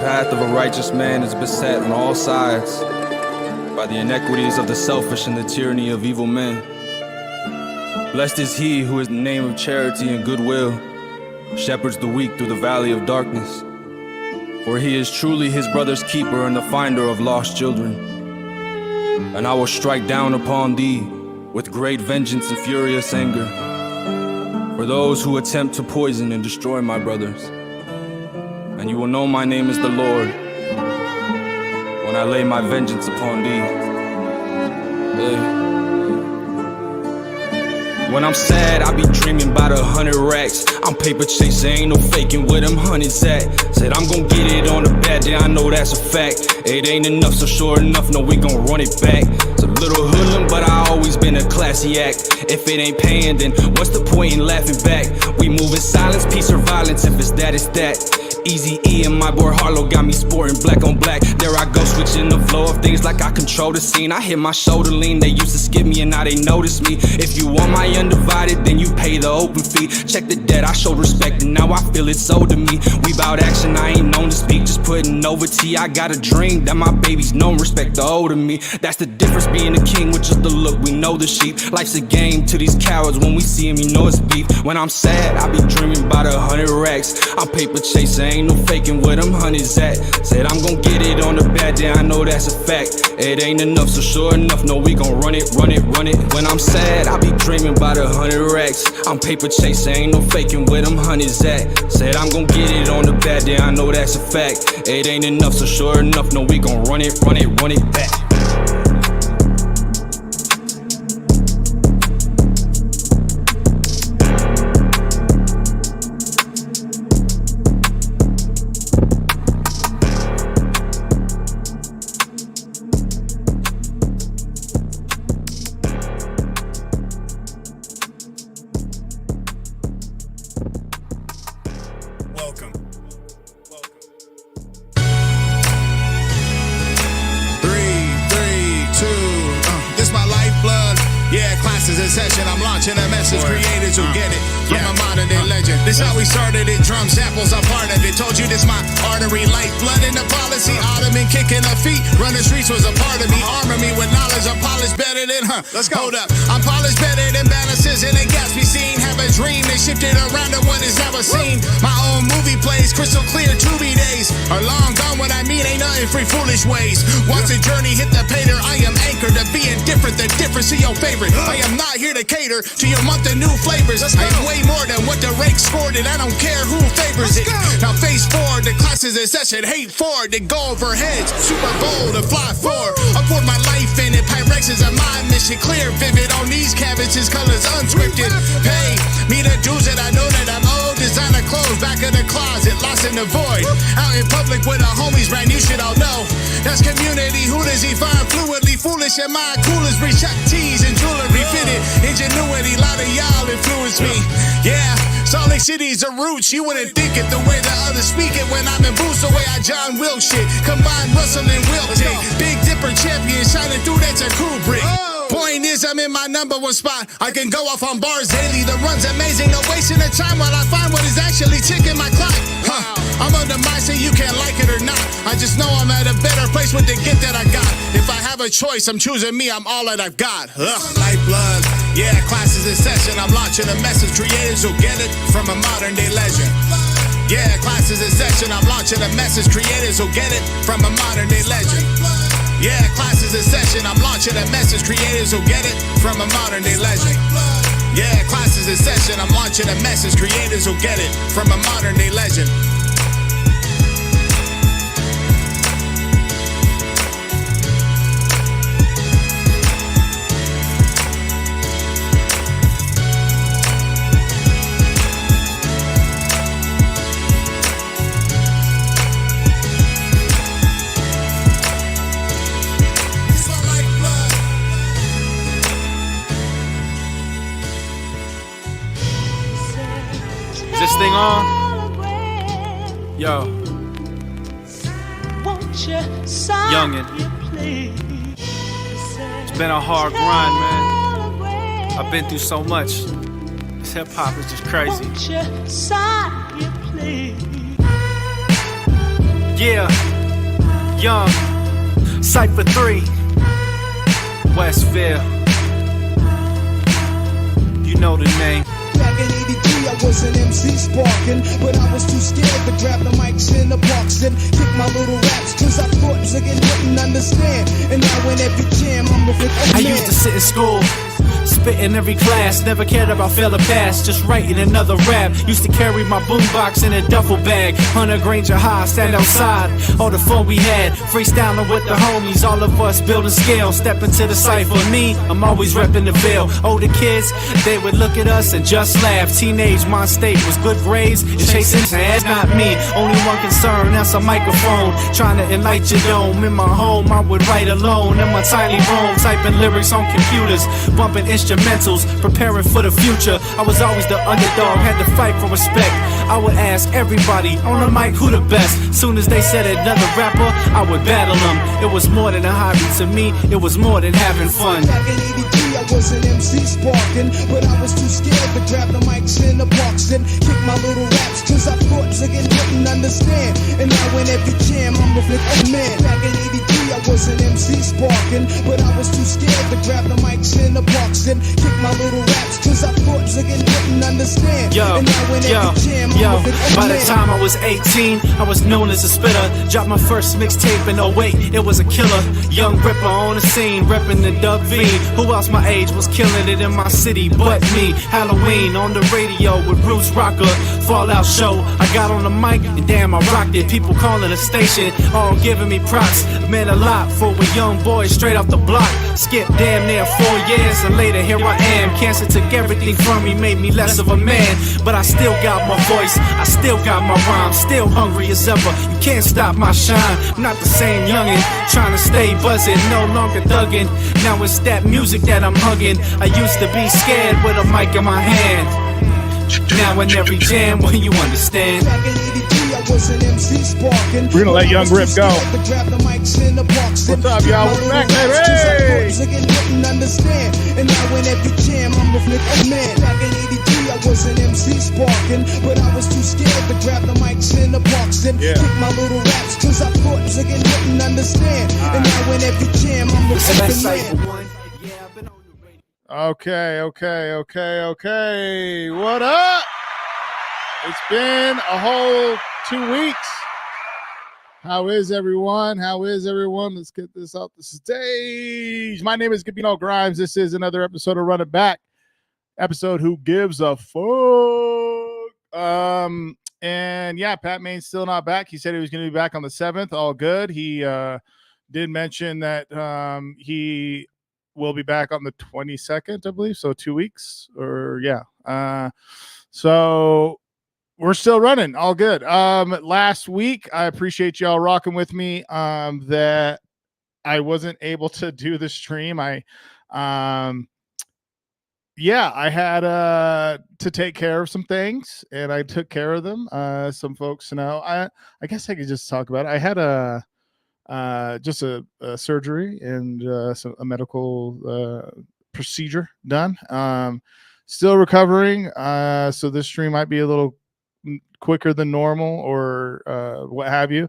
path of a righteous man is beset on all sides by the inequities of the selfish and the tyranny of evil men. Blessed is he who, in the name of charity and goodwill, shepherds the weak through the valley of darkness. For he is truly his brother's keeper and the finder of lost children. And I will strike down upon thee with great vengeance and furious anger for those who attempt to poison and destroy my brothers. And you will know my name is the Lord when I lay my vengeance upon thee. When I'm sad, I be dreaming about 100 racks. I'm paper chasing, ain't no faking where them hundreds at. Said I'm gon' get it on the bad day, I know that's a fact. It ain't enough, so sure enough, no, we gon' run it back. It's a little hoodlum, but I always been a classy act. If it ain't paying, then what's the point in laughing back? We move in silence, peace or violence, if it's that, it's that. Easy E and my boy Harlow got me sporting black on black. There I go, switching the flow of things like I control the scene. I hit my shoulder lean, they used to skip me and now they notice me. If you want my undivided, then you pay the open fee. Check the debt, I showed respect and now I feel it's owed to me. We bout action, I ain't known to speak, just putting over tea. I got a dream that my babies know and respect the older me. That's the difference being a king with just the look, we know the sheep. Life's a game to these cowards, when we see him you know it's beef. When I'm sad, I be dreaming about 100 racks. I'm paper chasing, ain't no faking where them hundreds at. Said I'm gon' get it on the bad day, I know that's a fact. It ain't enough, so sure enough, no, we gon' run it, run it, run it. When I'm sad, I be dreaming about 100 racks. I'm paper chasing, ain't no faking where them hundreds at. Said I'm gon' get it on the bad day, I know that's a fact. It ain't enough, so sure enough, no, we gon' run it, run it, run it back. Welcome. This my lifeblood. Yeah, class is in session. I'm launching a message. Creators who get it from a modern day legend. This how we started it. Drum samples are part of it. Told you this my artery. Lifeblood in the policy. Ottoman kicking the feet. Running streets was a part of me. Armor me with knowledge. I'm polished better than Let's go. Hold up. I'm polished better than balances in a Gatsby scene. Have a dream. They shifted around to what is never seen. My own movie plays. Crystal clear. Tubi days are long gone. What I mean ain't nothing free foolish ways. Once the journey hit the pater, I am anchored to being different. The difference to your favorite. I am not here to cater to your month of new flavors. I am way more than what the rake scored, and I don't care who favors it. Now face forward, the class is in session. Hate forward, then go over heads. Super bold to fly forward. I poured my life in it. Pyrex is a my mission. Clear, vivid on these canvases. Colors unscripted. Pay me the dues that I know that I'm old. Designer clothes, back in the closet, lost in the void. Out in public with the homies, brand new shit I'll know. That's community. Who does he find fluidly foolish? And my coolest reach Chuck T's and jewelry fitted. Ingenuity, lot of y'all influence me. Yeah, Salt Lake City's the roots. You wouldn't think it the way the others speak it. When I'm in boots, the way I John Wilkes shit. Combine Russell and Wilton. Big Dipper champion shining through that Kubrick. Point is, I'm in my number one spot. I can go off on bars daily. The run's amazing. No wasting of time while I find what is actually ticking my clock. I'm on the mindset you can't like it or not. I just know I'm at a better place with the gift that I got. If I have a choice, I'm choosing me. I'm all that I've got. Lifeblood. Yeah, class is in session. I'm launching a message. Creators who get it from a modern day legend. Yeah, class is in session. I'm launching a message. Creators who get it from a modern day legend. Yeah, class is in session. I'm launching a message. Creators who get it from a modern day legend. Yeah, class is in session. I'm launching a message. Creators who get it from a modern day legend. This thing on? Yo. Youngin'. It's been a hard grind, man. I've been through so much. This hip hop is just crazy. Yeah, Young, Cypher 3, Westville. You know the name. Back in 83, I was an MC sparking, but I was too scared to grab the mics in the box and kick my little raps, cause I thought niggas wouldn't understand. And now in every jam, I'm a man. I used to sit in school, spit in every class, never cared about fail or pass, just writing another rap. Used to carry my boombox in a duffel bag, 100 Granger High, stand outside, all the fun we had, freestyling with the homies, all of us building scale, step into the cypher. Me, I'm always repping the Ville. Older kids, they would look at us and just laugh. Teenage mind state was good grades and chasing ass, not me. Only one concern, that's a microphone, trying to enlighten your dome. In my home, I would write alone in my tiny room, typing lyrics on computers, bumping instrumentals, preparing for the future. I was always the underdog, had to fight for respect. I would ask everybody on the mic who the best. Soon as they said another rapper, I would battle them. It was more than a hobby to me, it was more than having fun. Back in 83, I was an MC sparking, but I was too scared to grab the mics in the box and kick my little raps, cause I thought niggas wouldn't understand. And now in every jam, I'm a man. Back in 83, I was an MC sparking, but I was too scared to grab the mics in the box and kick my little raps, cause I thought niggas wouldn't understand. And now in every jam, I'm a by the time I was 18, I was known as a spitter. Dropped my first mixtape in 08, it was a killer. Young Ripper on the scene, repping the Dub V. Who else my age was killing it in my city but me? Halloween on the radio with Bruce Rocker, Fallout show. I got on the mic and damn I rocked it. People calling the station, all giving me props. Meant a lot for a young boy straight off the block. Skipped damn near 4 years and later here I am. Cancer took everything from me, made me less of a man. But I still got my voice, I still got my rhyme, still hungry as ever. You can't stop my shine. I'm not the same youngin', trying to stay buzzing, no longer thuggin'. Now it's that music that I'm hugging. I used to be scared with a mic in my hand. Now in every jam, when you understand. Back in 83, I was an MC sparking. We're gonna let Young Rip go. What's up, y'all? We're back, baby. Wouldn't understand. And now in every jam, I'm a man. Back in 83, I was an MC sparking, but I was too scared to grab the mics in the box and kick my little raps, cause I thought niggas wouldn't understand. And now in every jam, I'm a man. Okay. What up? It's been a whole 2 weeks. How is everyone? Let's get this off the stage. My name is Gabino Grhymes. This is another episode of Run It Back. Episode Who Gives a Fuck? And yeah, Pat Main's still not back. He said he was going to be back on the 7th. All good. He did mention that he will be back on the 22nd, I believe. So 2 weeks or yeah. So we're still running. All good. Last week, I appreciate y'all rocking with me. That I wasn't able to do the stream. I had to take care of some things, and I took care of them. Some folks know. I guess I could just talk about it. I had just a surgery and a medical procedure done. Still recovering. So this stream might be a little quicker than normal or what have you.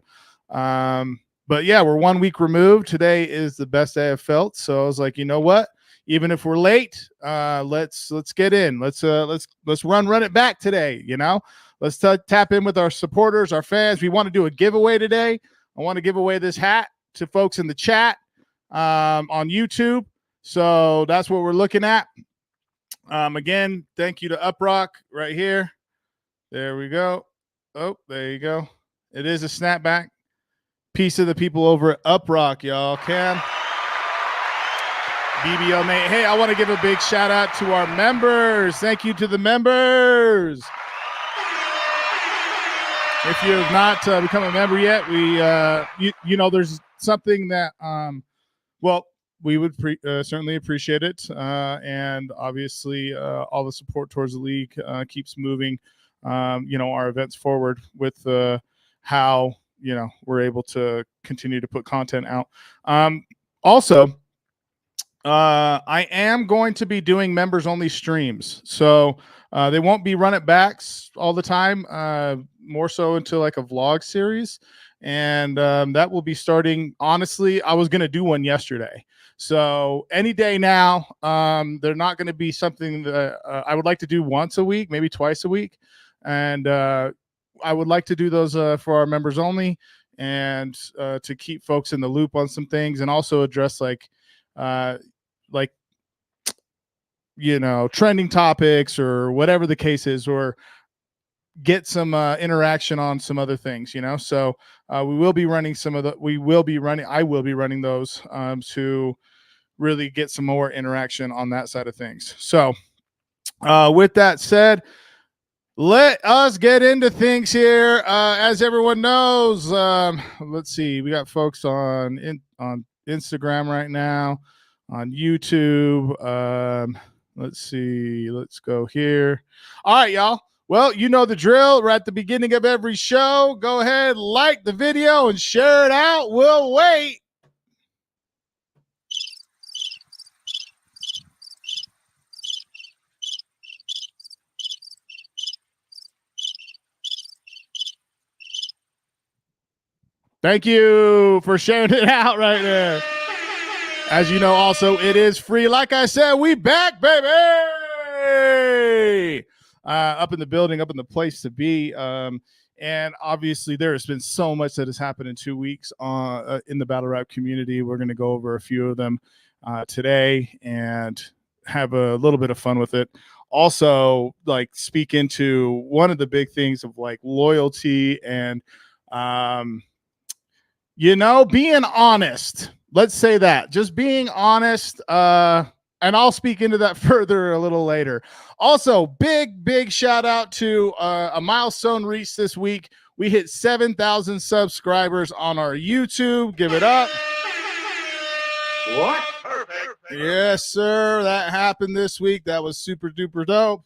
But yeah, we're 1 week removed. Today is the best day I've felt. So I was like, you know what? Even if we're late, let's get in. Let's run it back today. You know, let's tap in with our supporters, our fans. We want to do a giveaway today. I want to give away this hat to folks in the chat on YouTube. So that's what we're looking at. Again, thank you to Uprock right here. There we go. Oh, there you go. It is a snapback. Piece of the people over at Uprock, y'all. BBL mate. Hey, I want to give a big shout out to our members. Thank you to the members. If you have not become a member yet, we you know, there's something that we would certainly appreciate it, and obviously all the support towards the league keeps moving our events forward with how we're able to continue to put content out. Also, I am going to be doing members only streams, so they won't be run it backs all the time, more so into like a vlog series. and that will be starting. Honestly, I was going to do one yesterday. So any day now, they're not going to be something that I would like to do once a week, maybe twice a week. And I would like to do those for our members only, and to keep folks in the loop on some things, and also address like trending topics or whatever the case is, or get some interaction on some other things, so I will be running those to really get some more interaction on that side of things. So with that said, let us get into things here. As everyone knows, let's see, we got folks on Instagram right now, on YouTube. Let's see, let's go here. All right, y'all. Well, you know the drill. We're at the beginning of every show. Go ahead, like the video and share it out. We'll wait. Thank you for sharing it out right there. As you know, also, it is free. Like I said, we back, baby. Up in the building, up in the place to be. And obviously, there has been so much that has happened in 2 weeks in the battle rap community. We're going to go over a few of them today and have a little bit of fun with it. Also, like, speak into one of the big things of like loyalty and being honest. Let's say that. Just being honest. And I'll speak into that further a little later. Also, big shout out to a milestone reached this week. We hit 7,000 subscribers on our YouTube. Give it up. What? Perfect. Yes, sir. That happened this week. That was super duper dope.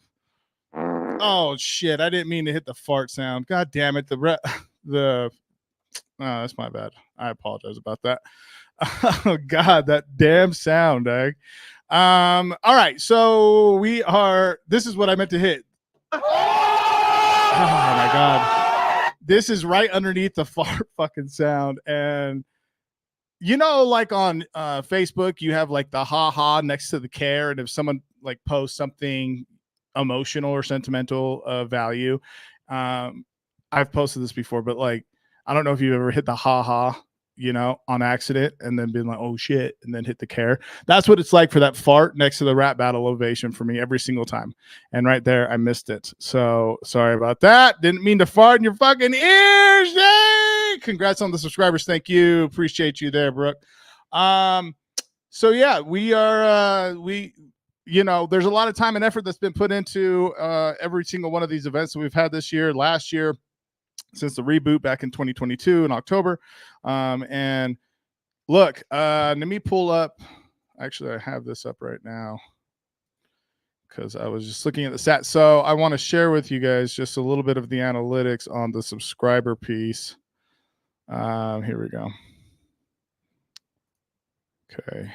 Oh, shit. I didn't mean to hit the fart sound. God damn it. That's my bad. I apologize about that. Oh God, that damn sound, dang. All right, so this is what I meant to hit. Oh my God. This is right underneath the fart fucking sound. And like on Facebook, you have like the ha next to the care, and if someone like posts something emotional or sentimental value, I've posted this before, but like, I don't know if you've ever hit the ha, on accident and then been like, oh shit, and then hit the care. That's what it's like for that fart next to the rap battle ovation for me every single time. And right there, I missed it. So sorry about that. Didn't mean to fart in your fucking ears. Yay! Congrats on the subscribers. Thank you. Appreciate you there, Brooke. So yeah, we are, there's a lot of time and effort that's been put into every single one of these events that we've had this year, last year, since the reboot back in 2022 in October. And look, let me pull up. Actually, I have this up right now because I was just looking at the stats. So I want to share with you guys just a little bit of the analytics on the subscriber piece. Here we go. Okay.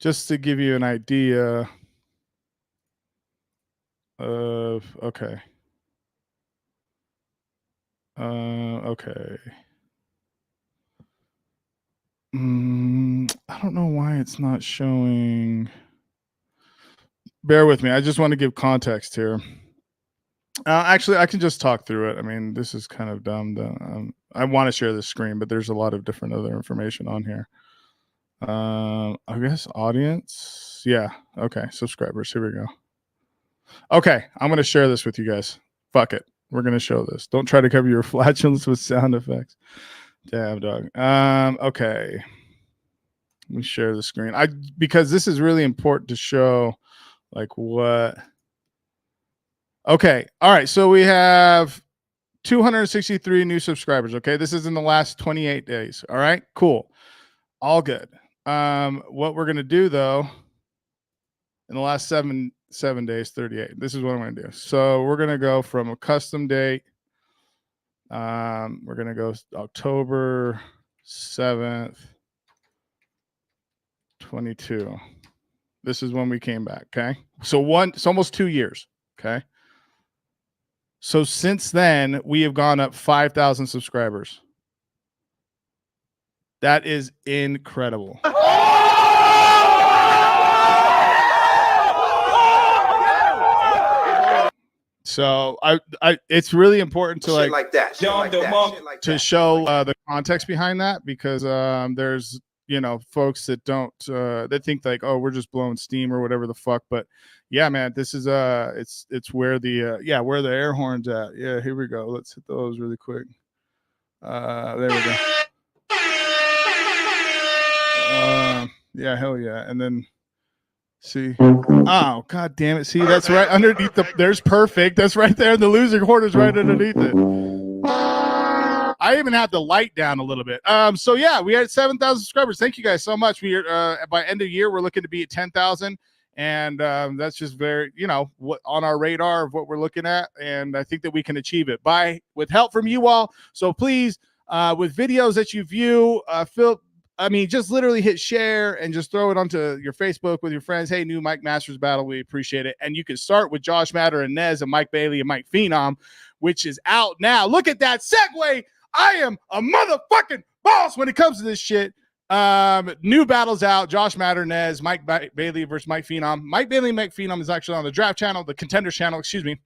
Just to give you an idea of, okay. Okay. I don't know why it's not showing. Bear with me. I just want to give context here. Actually, I can just talk through it. I mean, this is kind of dumb. I want to share the screen, but there's a lot of different other information on here. I guess audience. Yeah. Okay. Subscribers. Here we go. Okay. I'm going to share this with you guys. Fuck it. We're going to show this. Don't try to cover your flatulence with sound effects. Damn, dog. Okay. Let me share the screen. Because this is really important to show like what. Okay. All right. So we have 263 new subscribers. Okay. This is in the last 28 days. All right. Cool. All good. What we're going to do though, in the last seven days, 38. This is what I'm going to do. So we're going to go from a custom date. We're going to go October 7th, 22. This is when we came back. Okay. So it's almost 2 years. Okay. So since then, we have gone up 5,000 subscribers. That is incredible. So it's really important to to show the context behind that, because there's folks that don't that think like, oh, we're just blowing steam or whatever the fuck. But yeah, man, this is it's where the where the air horns at. Yeah, here we go. Let's hit those really quick. There we go. Yeah, hell yeah. And then see, oh god damn it, see, that's right underneath there's perfect, that's right there, the losing quarter's right underneath it. I even had the light down a little bit. So yeah, we had 7,000 subscribers. Thank you guys so much. We are by end of year, we're looking to be at 10,000, and that's just very what on our radar of what we're looking at, and I think that we can achieve it with help from you all. So please, with videos that you view, just literally hit share and just throw it onto your Facebook with your friends. Hey, new Mike Masters battle. We appreciate it. And you can start with Josh Matter and Nez and Mike Bailey and Mike Phenom, which is out now. Look at that segue. I am a motherfucking boss when it comes to this shit. New battles out. Josh Matter, Nez, Mike Bailey versus Mike Phenom. Mike Bailey and Mike Phenom is actually on the draft channel, the contenders channel, excuse me.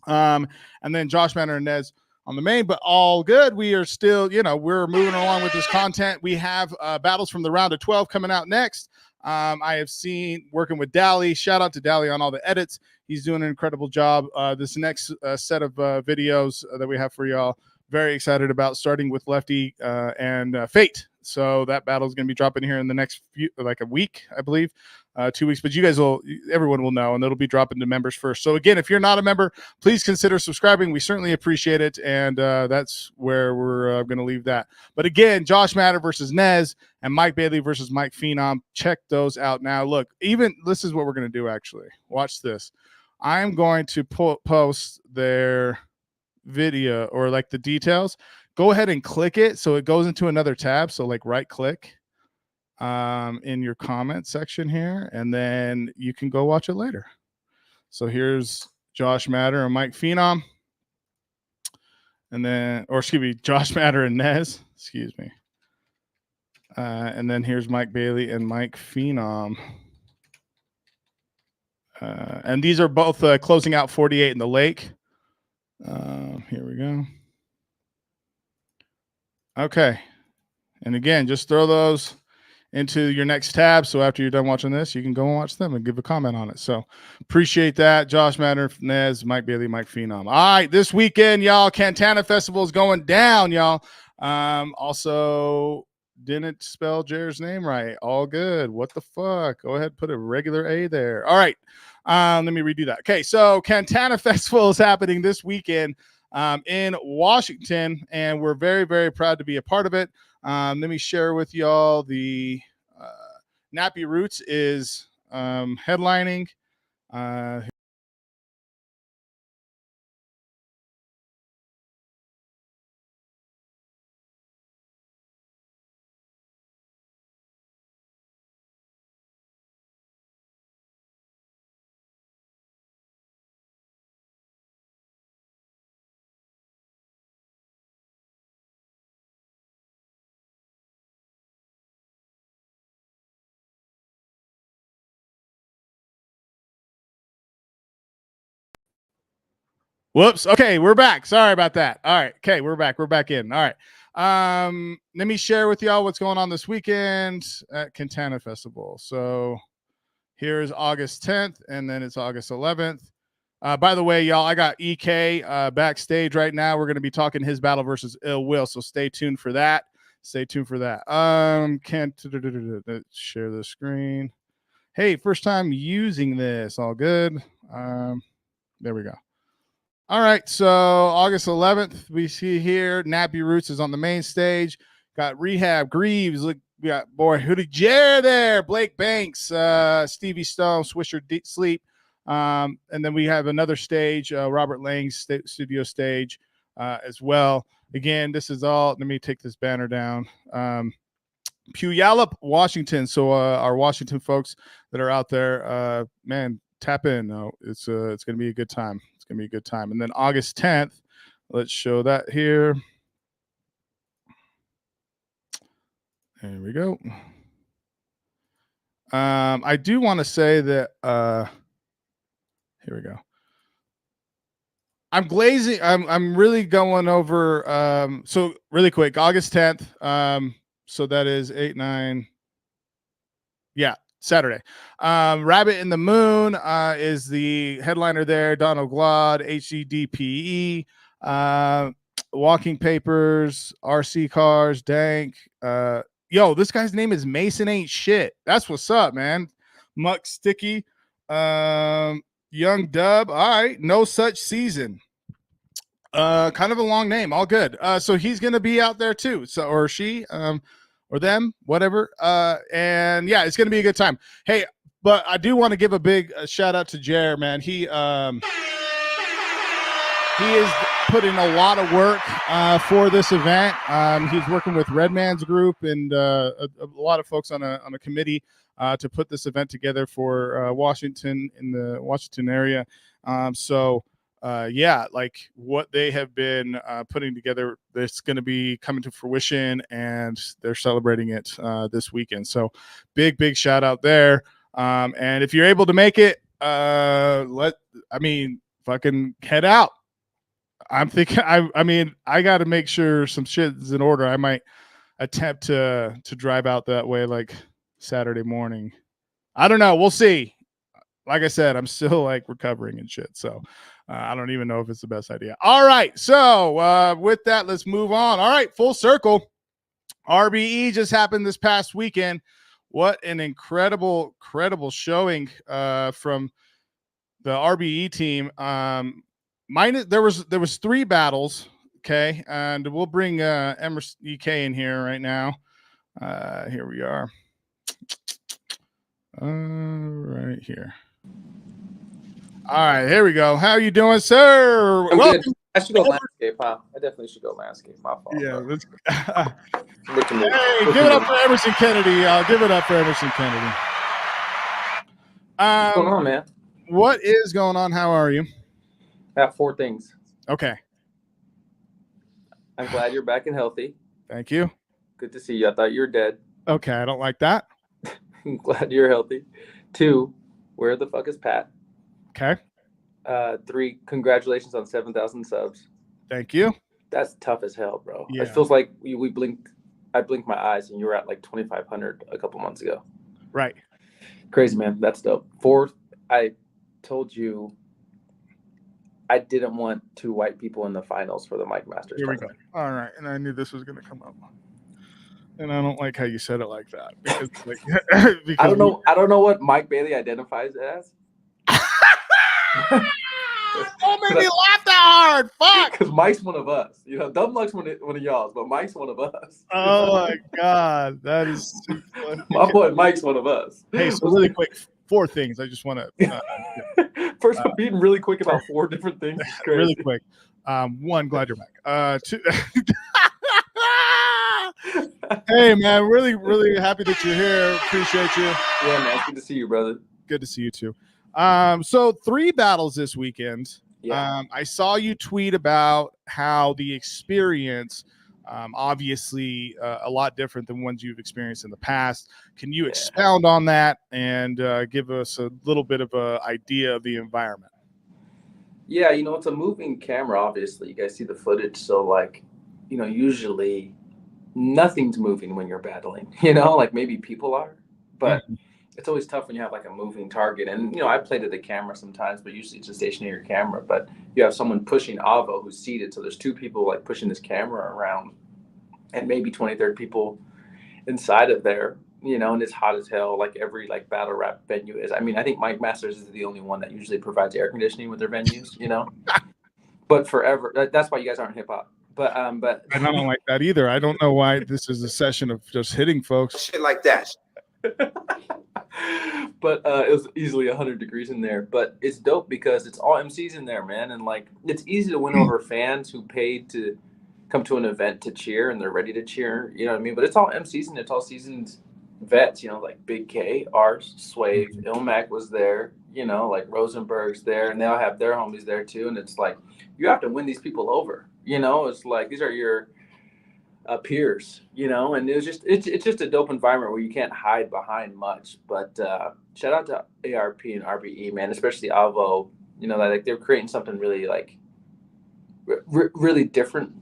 And then Josh Matter and Nez on the main, but all good. We are still, we're moving along with this content. We have battles from the round of 12 coming out next. I have seen working with Dally. Shout out to Dally on all the edits. He's doing an incredible job. This next set of videos that we have for y'all, very excited about, starting with Lefty and Fate. So that battle is going to be dropping here in the next a week, I believe, 2 weeks. But you guys everyone will know, and it'll be dropping to members first. So again, if you're not a member, please consider subscribing. We certainly appreciate it, and that's where we're going to leave that. But again, Josh Matter versus Nez and Mike Bailey versus Mike Phenom. Check those out now. Look, this is what we're going to do. Actually, watch this. I'm going to post their video or the details. Go ahead and click it so it goes into another tab. So right click in your comment section here, and then you can go watch it later. So here's Josh Matter and Mike Phenom, and then, or excuse me, Josh Matter and Nez, excuse me. And then here's Mike Bailey and Mike Phenom. And these are both closing out 48 in the lake. Here we go. Okay. And again, just throw those into your next tab. So after you're done watching this, you can go and watch them and give a comment on it. So appreciate that. Josh Matter, Nez, Mike Bailey, Mike Phenom. All right. This weekend, y'all, Cantana Festival is going down, y'all. Also, didn't spell Jared's name right. All good. What the fuck? Go ahead, put a regular A there. All right. Let me redo that. Okay. So Cantana Festival is happening this weekend in Washington, and we're very, very proud to be a part of it. Let me share with y'all the Nappy Roots is headlining. Whoops. Okay, we're back. Sorry about that. All right. Okay, we're back. We're back in. All right. Let me share with y'all what's going on this weekend at Cantana Festival. So here's August 10th, and then it's August 11th. By the way, y'all, I got EK backstage right now. We're going to be talking his battle versus Ill Will, so stay tuned for that. Stay tuned for that. Can't share the screen. Hey, first time using this. All good. There we go. All right, so August 11th, we see here, Nappy Roots is on the main stage. Got Rehab, Grhymes, look, we got boy Hoodie Jer there, Blake Banks, Stevie Stone, Swisher Sleep. And then we have another stage, Robert Lang's studio stage as well. Again, this is all, let me take this banner down. Puyallup, Washington. So our Washington folks that are out there, man, tap in. It's going to be a good time. gonna be a good time. And then August 10th, let's show that here. There we go. I do want to say that here we go. I'm glazing. I'm really going over. So really quick, August 10th. So that is 8, 9. Yeah, Saturday. Rabbit in the Moon is the headliner there. Donald Glad, HEDPE, Walking Papers, RC Cars, Dank. Yo, this guy's name is Mason Ain't Shit. That's what's up, man. Muck Sticky. Young Dub. All right. No Such Season. Kind of a long name. All good. So he's gonna be out there too. So or she, or them, whatever. And yeah, it's gonna be a good time. Hey, but I do want to give a big shout out to Jer, man. He is putting a lot of work for this event. He's working with Redman's group and a lot of folks on a committee to put this event together for Washington in the Washington area. Yeah, like what they have been putting together, it's going to be coming to fruition, and they're celebrating it this weekend. So big shout out there. And if you're able to make it, fucking head out. I'm thinking, I got to make sure some shit is in order. I might attempt to drive out that way like Saturday morning. I don't know. We'll see. Like I said, I'm still like recovering and shit. So I don't even know if it's the best idea. All right. So with that, let's move on. All right. Full circle. RBE just happened this past weekend. What an incredible showing from the RBE team. There was 3 battles. Okay. And we'll bring Emerson EK in here right now. Here we are. Right here. All right, here we go. How are you doing, sir? I'm good. I should go landscape, huh? I definitely should go landscape. My fault. Yeah. Hey, give it up for Emerson Kennedy. Give it up for Emerson Kennedy. What's going on, man? What is going on? How are you? I have 4 things. Okay. I'm glad you're back and healthy. Thank you. Good to see you. I thought you were dead. Okay, I don't like that. I'm glad you're healthy. 2, where the fuck is Pat? Okay. 3, congratulations on 7,000 subs. Thank you. That's tough as hell, bro. Yeah. It feels like we blinked. I blinked my eyes and you were at like 2,500 a couple months ago. Right. Crazy, man. That's dope. 4th, I told you I didn't want 2 white people in the finals for the Mike Masters. Here we go. All right, and I knew this was going to come up. And I don't like how you said it like that because, because I don't know what Mike Bailey identifies as. Don't make me laugh that hard. Fuck. Because Mike's one of us. You know, Dumb Luck's one of y'all's, but Mike's one of us. Oh my god, that is too funny. My boy Mike's one of us. Hey, so really quick, 4 things. I just want to first being really quick about 4 different things. Is crazy. Really quick. 1, glad you're back. 2. Hey man, really happy that you're here. Appreciate you. Yeah, man. It's good to see you, brother. Good to see you too. So 3 battles this weekend. Yeah. I saw you tweet about how the experience, obviously a lot different than ones you've experienced in the past. Can you expound on that and give us a little bit of an idea of the environment? Yeah, you know, it's a moving camera, obviously. You guys see the footage. So, like, you know, usually nothing's moving when you're battling, you know, like maybe people are, but it's always tough when you have like a moving target. And, you know, I play to the camera sometimes, but usually it's a stationary camera. But you have someone pushing Avo who's seated. So there's 2 people like pushing this camera around and maybe 20, 30 people inside of there, you know, and it's hot as hell, like every like battle rap venue is. I mean, I think Mike Masters is the only one that usually provides air conditioning with their venues, you know, but forever. That's why you guys aren't hip hop. But and I don't like that either. I don't know why this is a session of just hitting folks. Shit like that. But it was easily 100 degrees in there. But it's dope because it's all MCs in there, man. And like, it's easy to win over fans who paid to come to an event to cheer and they're ready to cheer. You know what I mean? But it's all MCs and it's all seasoned vets, you know, like Big K, Ars, Swave, Ilmac was there, you know, like Rosenberg's there, and they'll have their homies there too. And it's like, you have to win these people over, you know. It's like, these are your peers, you know. And it's just a dope environment where you can't hide behind much. But shout out to ARP and RBE, man, especially Avo. You know, like they're creating something really like really different.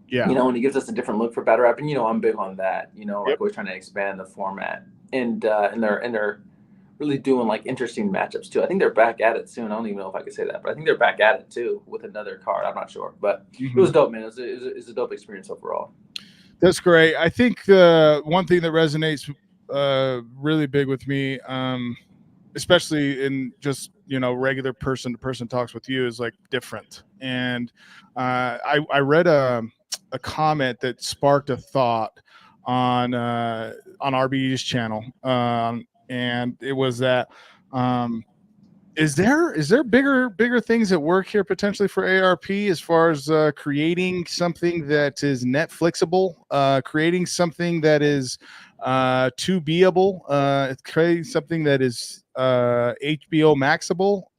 Yeah. You know, and he gives us a different look for battle rap, and you know, I'm big on that. You know, like Yep. we're trying to expand the format, and they're really doing like interesting matchups too. I think they're back at it soon. I don't even know if I could say that, but I think they're back at it too with another card. I'm not sure, but it was dope, man. It was a dope experience overall. That's great. I think one thing that resonates really big with me, especially in just, you know, regular person to person talks with you, is like different. And I read a comment that sparked a thought on RBE's channel, and it was that is there bigger things at work here potentially for ARP as far as creating something that is Netflixable, creating something that is to-beable, creating something that is HBO Maxable?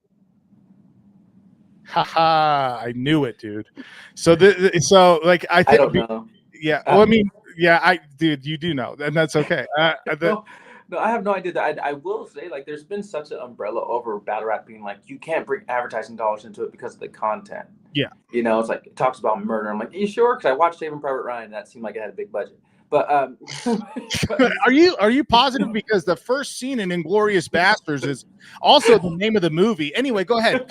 Haha, I knew it, dude. So so like I think I don't know. yeah. Well, I mean, yeah, dude, you do know, and that's okay. No, I have no idea. That I will say, like, there's been such an umbrella over battle rap being like, you can't bring advertising dollars into it because of the content. Yeah. You know, it's like, it talks about murder. I'm like, are you sure? Because I watched Saving Private Ryan, and that seemed like it had a big budget. But are you positive? Because the first scene in Inglourious Basterds is also the name of the movie. Anyway, go ahead.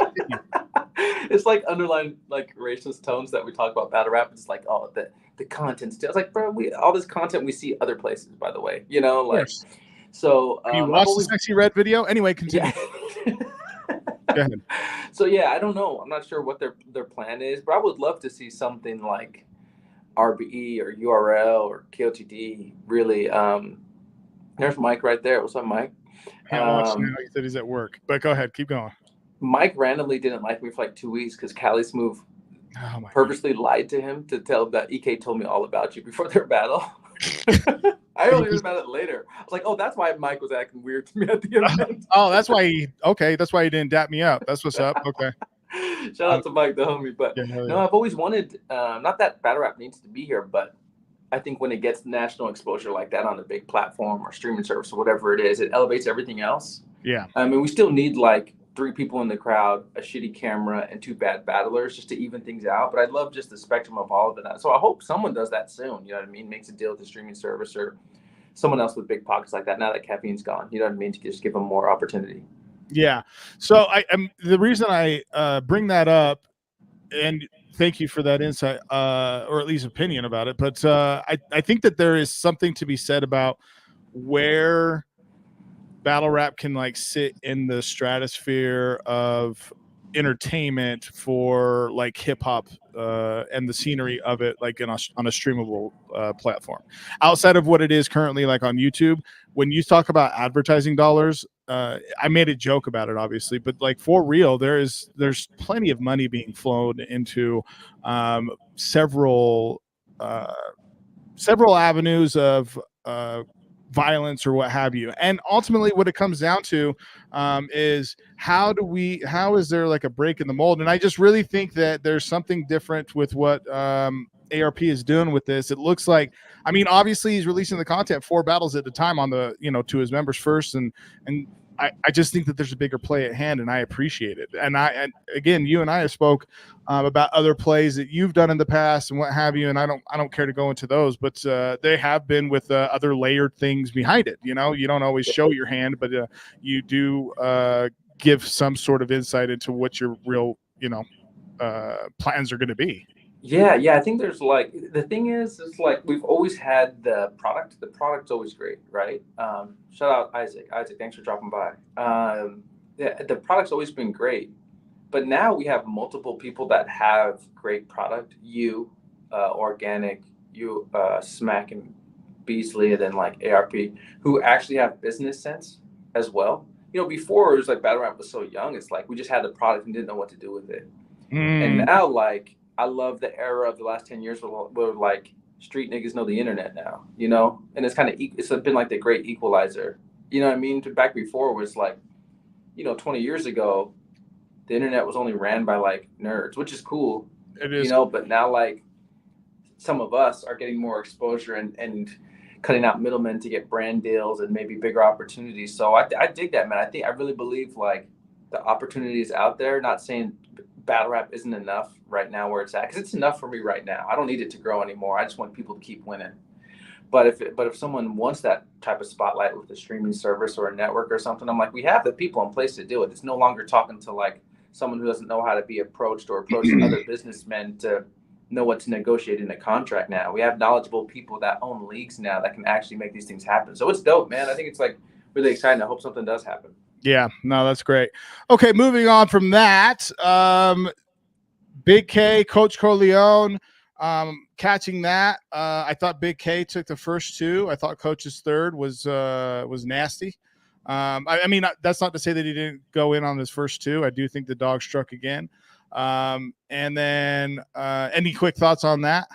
It's like underlying like racist tones that we talk about battle rap. It's like, oh, the content still. It's like, bro, all this content we see other places, by the way. You know, like, so you watched the Sexy Red video? Anyway, continue. Yeah. Go ahead. So yeah, I don't know. I'm not sure what their plan is, but I would love to see something like RBE or URL or KOTD. Really, there's Mike right there. What's up, Mike? He said he's at work, but go ahead, keep going. Mike randomly didn't like me for like 2 weeks because Cali Smooth purposely lied to him to tell him that EK told me all about you before their battle. I only heard about it later. I was like, oh, that's why Mike was acting weird to me at the event. Oh, that's why he didn't dap me up. That's what's up. Okay. Shout out to Mike, the homie. But no, I've always wanted, not that battle rap needs to be here, but I think when it gets national exposure like that on a big platform or streaming service or whatever it is, it elevates everything else. Yeah. I mean, we still need like 3 people in the crowd, a shitty camera, and 2 bad battlers just to even things out. But I'd love just the spectrum of all of it. So I hope someone does that soon. You know what I mean? Makes a deal with the streaming service or someone else with big pockets like that. Now that caffeine's gone, you know what I mean? To just give them more opportunity. Yeah. So the reason I bring that up, and thank you for that insight, or at least opinion about it. But I think that there is something to be said about where battle rap can like sit in the stratosphere of entertainment for like hip hop and the scenery of it, like on a streamable platform outside of what it is currently like on YouTube. When you talk about advertising dollars, I made a joke about it obviously, but like for real, there's plenty of money being flown into several avenues of violence or what have you. And ultimately what it comes down to is how is there like a break in the mold? And I just really think that there's something different with what ARP is doing with this. It looks like, I mean, obviously he's releasing the content 4 battles at a time on the, you know, to his members first. And I just think that there's a bigger play at hand, and I appreciate it. And again, you and I have spoke about other plays that you've done in the past and what have you. And I don't care to go into those, but they have been with other layered things behind it. You know, you don't always show your hand, but you do give some sort of insight into what your real, you know, plans are going to be. Yeah, I think there's like, the thing is like we've always had the product. The product's always great, right? Shout out Isaac. Isaac, thanks for dropping by. The product's always been great, but now we have multiple people that have great product. You, Organic, you, Smack and Beasley, and then like ARP, who actually have business sense as well. You know, before it was like battle rap was so young. It's like we just had the product and didn't know what to do with it. And now like, I love the era of the last 10 years where like street niggas know the internet now, you know, and it's kind of, it's been like the great equalizer, you know what I mean? Back before was like, 20 years ago, the internet was only ran by like nerds, which is cool, It is. but now like some of us are getting more exposure and cutting out middlemen to get brand deals and maybe bigger opportunities. So I dig that, man. I really believe like the opportunity is out there. Not saying battle rap isn't enough right now where it's at, because it's enough for me right now. I don't need it to grow anymore. I just want people to keep winning. But if someone wants that type of spotlight with a streaming service or a network or something, I'm like, we have the people in place to do it. It's no longer talking to like someone who doesn't know how to be approached or approach other businessmen to know what to negotiate in a contract now. We have knowledgeable people that own leagues now that can actually make these things happen. So it's dope, man. I think it's like really exciting. I hope something does happen. Yeah, no, that's great. Okay, moving on from that. Big K, Coach Corleone, catching that. I thought Big K took the first two. I thought Coach's third was nasty. I mean, that's not to say that he didn't go in on his first two. I do think the dog struck again. And then any quick thoughts on that?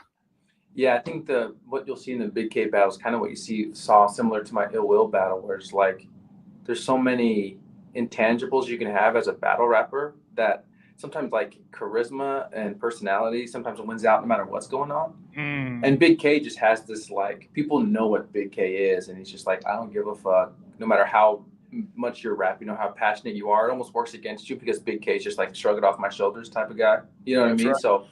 Yeah, I think what you'll see in the Big K battle is kind of what you saw similar to my Ill Will battle, where it's like there's so many intangibles you can have as a battle rapper that sometimes like charisma and personality sometimes wins out no matter what's going on. And Big K just has this, like, people know what Big K is, and he's just like, I don't give a fuck. No matter how much you're rapping, how passionate you are, it almost works against you, because Big K is just like shrug it off my shoulders type of guy. You know what I mean? Right. So,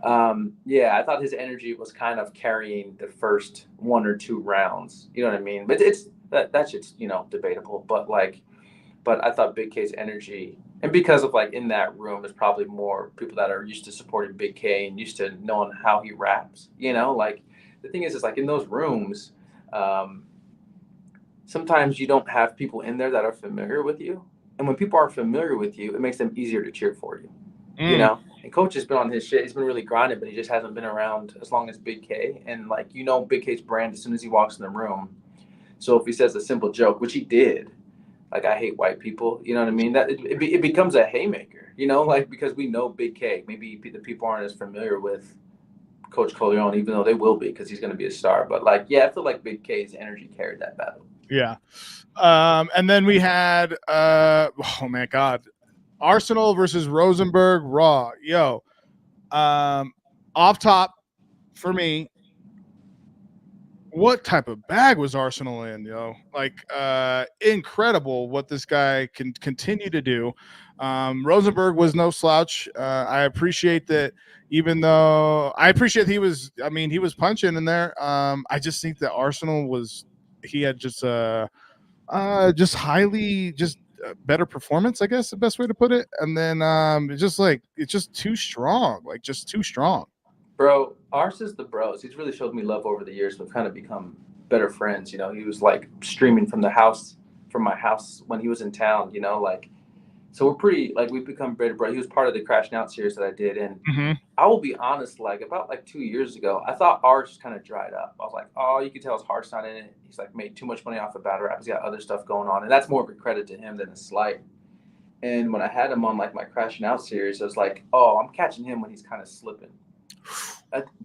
I thought his energy was kind of carrying the first 1 or 2 rounds. You know what I mean? But that shit's, debatable. But I thought Big K's energy, and because of like in that room, there's probably more people that are used to supporting Big K and used to knowing how he raps. Like the thing is like in those rooms, sometimes you don't have people in there that are familiar with you. And when people are familiar with you, it makes them easier to cheer for you. And Coach has been on his shit. He's been really grinding, but he just hasn't been around as long as Big K. And like, Big K's brand as soon as he walks in the room. So if he says a simple joke, which he did, like, I hate white people, you know what I mean? That it becomes a haymaker, like, because we know Big K. Maybe the people aren't as familiar with Coach Corleone, even though they will be, because he's going to be a star. But like, yeah, I feel like Big K's energy carried that battle. Yeah. And then we had, oh my God, Arsenal versus Rosenberg Raw. Yo, off top for me, what type of bag was Arsenal in, Like, incredible what this guy can continue to do. Rosenberg was no slouch. I appreciate that, even though I appreciate he was punching in there. I just think that Arsenal he had just better performance, I guess the best way to put it. And then it's just too strong, Bro, Ars is the bros. He's really showed me love over the years. We've kind of become better friends. He was like streaming from my house when he was in town, so we're pretty, like, we've become better, bro. He was part of the Crashing Out series that I did. And I will be honest, like about like 2 years ago, I thought Ars kind of dried up. I was like, oh, you can tell his heart's not in it. He's like made too much money off of battle rap. He's got other stuff going on. And that's more of a credit to him than a slight. And when I had him on like my Crashing Out series, I was like, oh, I'm catching him when he's kind of slipping.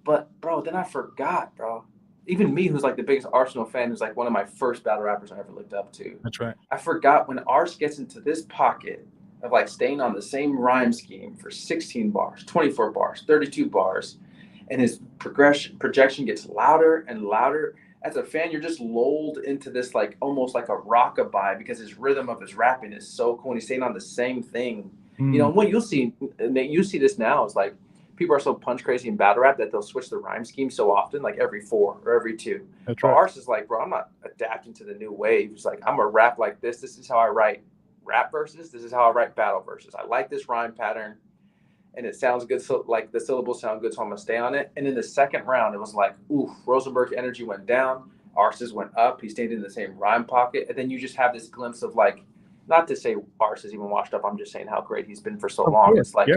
But bro, then I forgot, bro. Even me, who's like the biggest Arsenal fan, who's like one of my first battle rappers I ever looked up to. That's right. I forgot when Ars gets into this pocket of like staying on the same rhyme scheme for 16 bars, 24 bars, 32 bars, and his projection gets louder and louder. As a fan, you're just lulled into this like almost like a rockabye, because his rhythm of his rapping is so cool, and he's staying on the same thing. And what you'll see, Nate, you see this now, is like people are so punch crazy in battle rap that they'll switch the rhyme scheme so often, like every 4 or every 2. That's but right. Ars is like, bro, I'm not adapting to the new wave. It's like, I'm gonna rap like this. This is how I write rap verses. This is how I write battle verses. I like this rhyme pattern, and it sounds good. So like the syllables sound good, so I'm gonna stay on it. And in the second round, it was like, oof, Rosenberg's energy went down, Ars's went up. He stayed in the same rhyme pocket, and then you just have this glimpse of like, not to say Ars is even washed up. I'm just saying how great he's been for so long. It's like,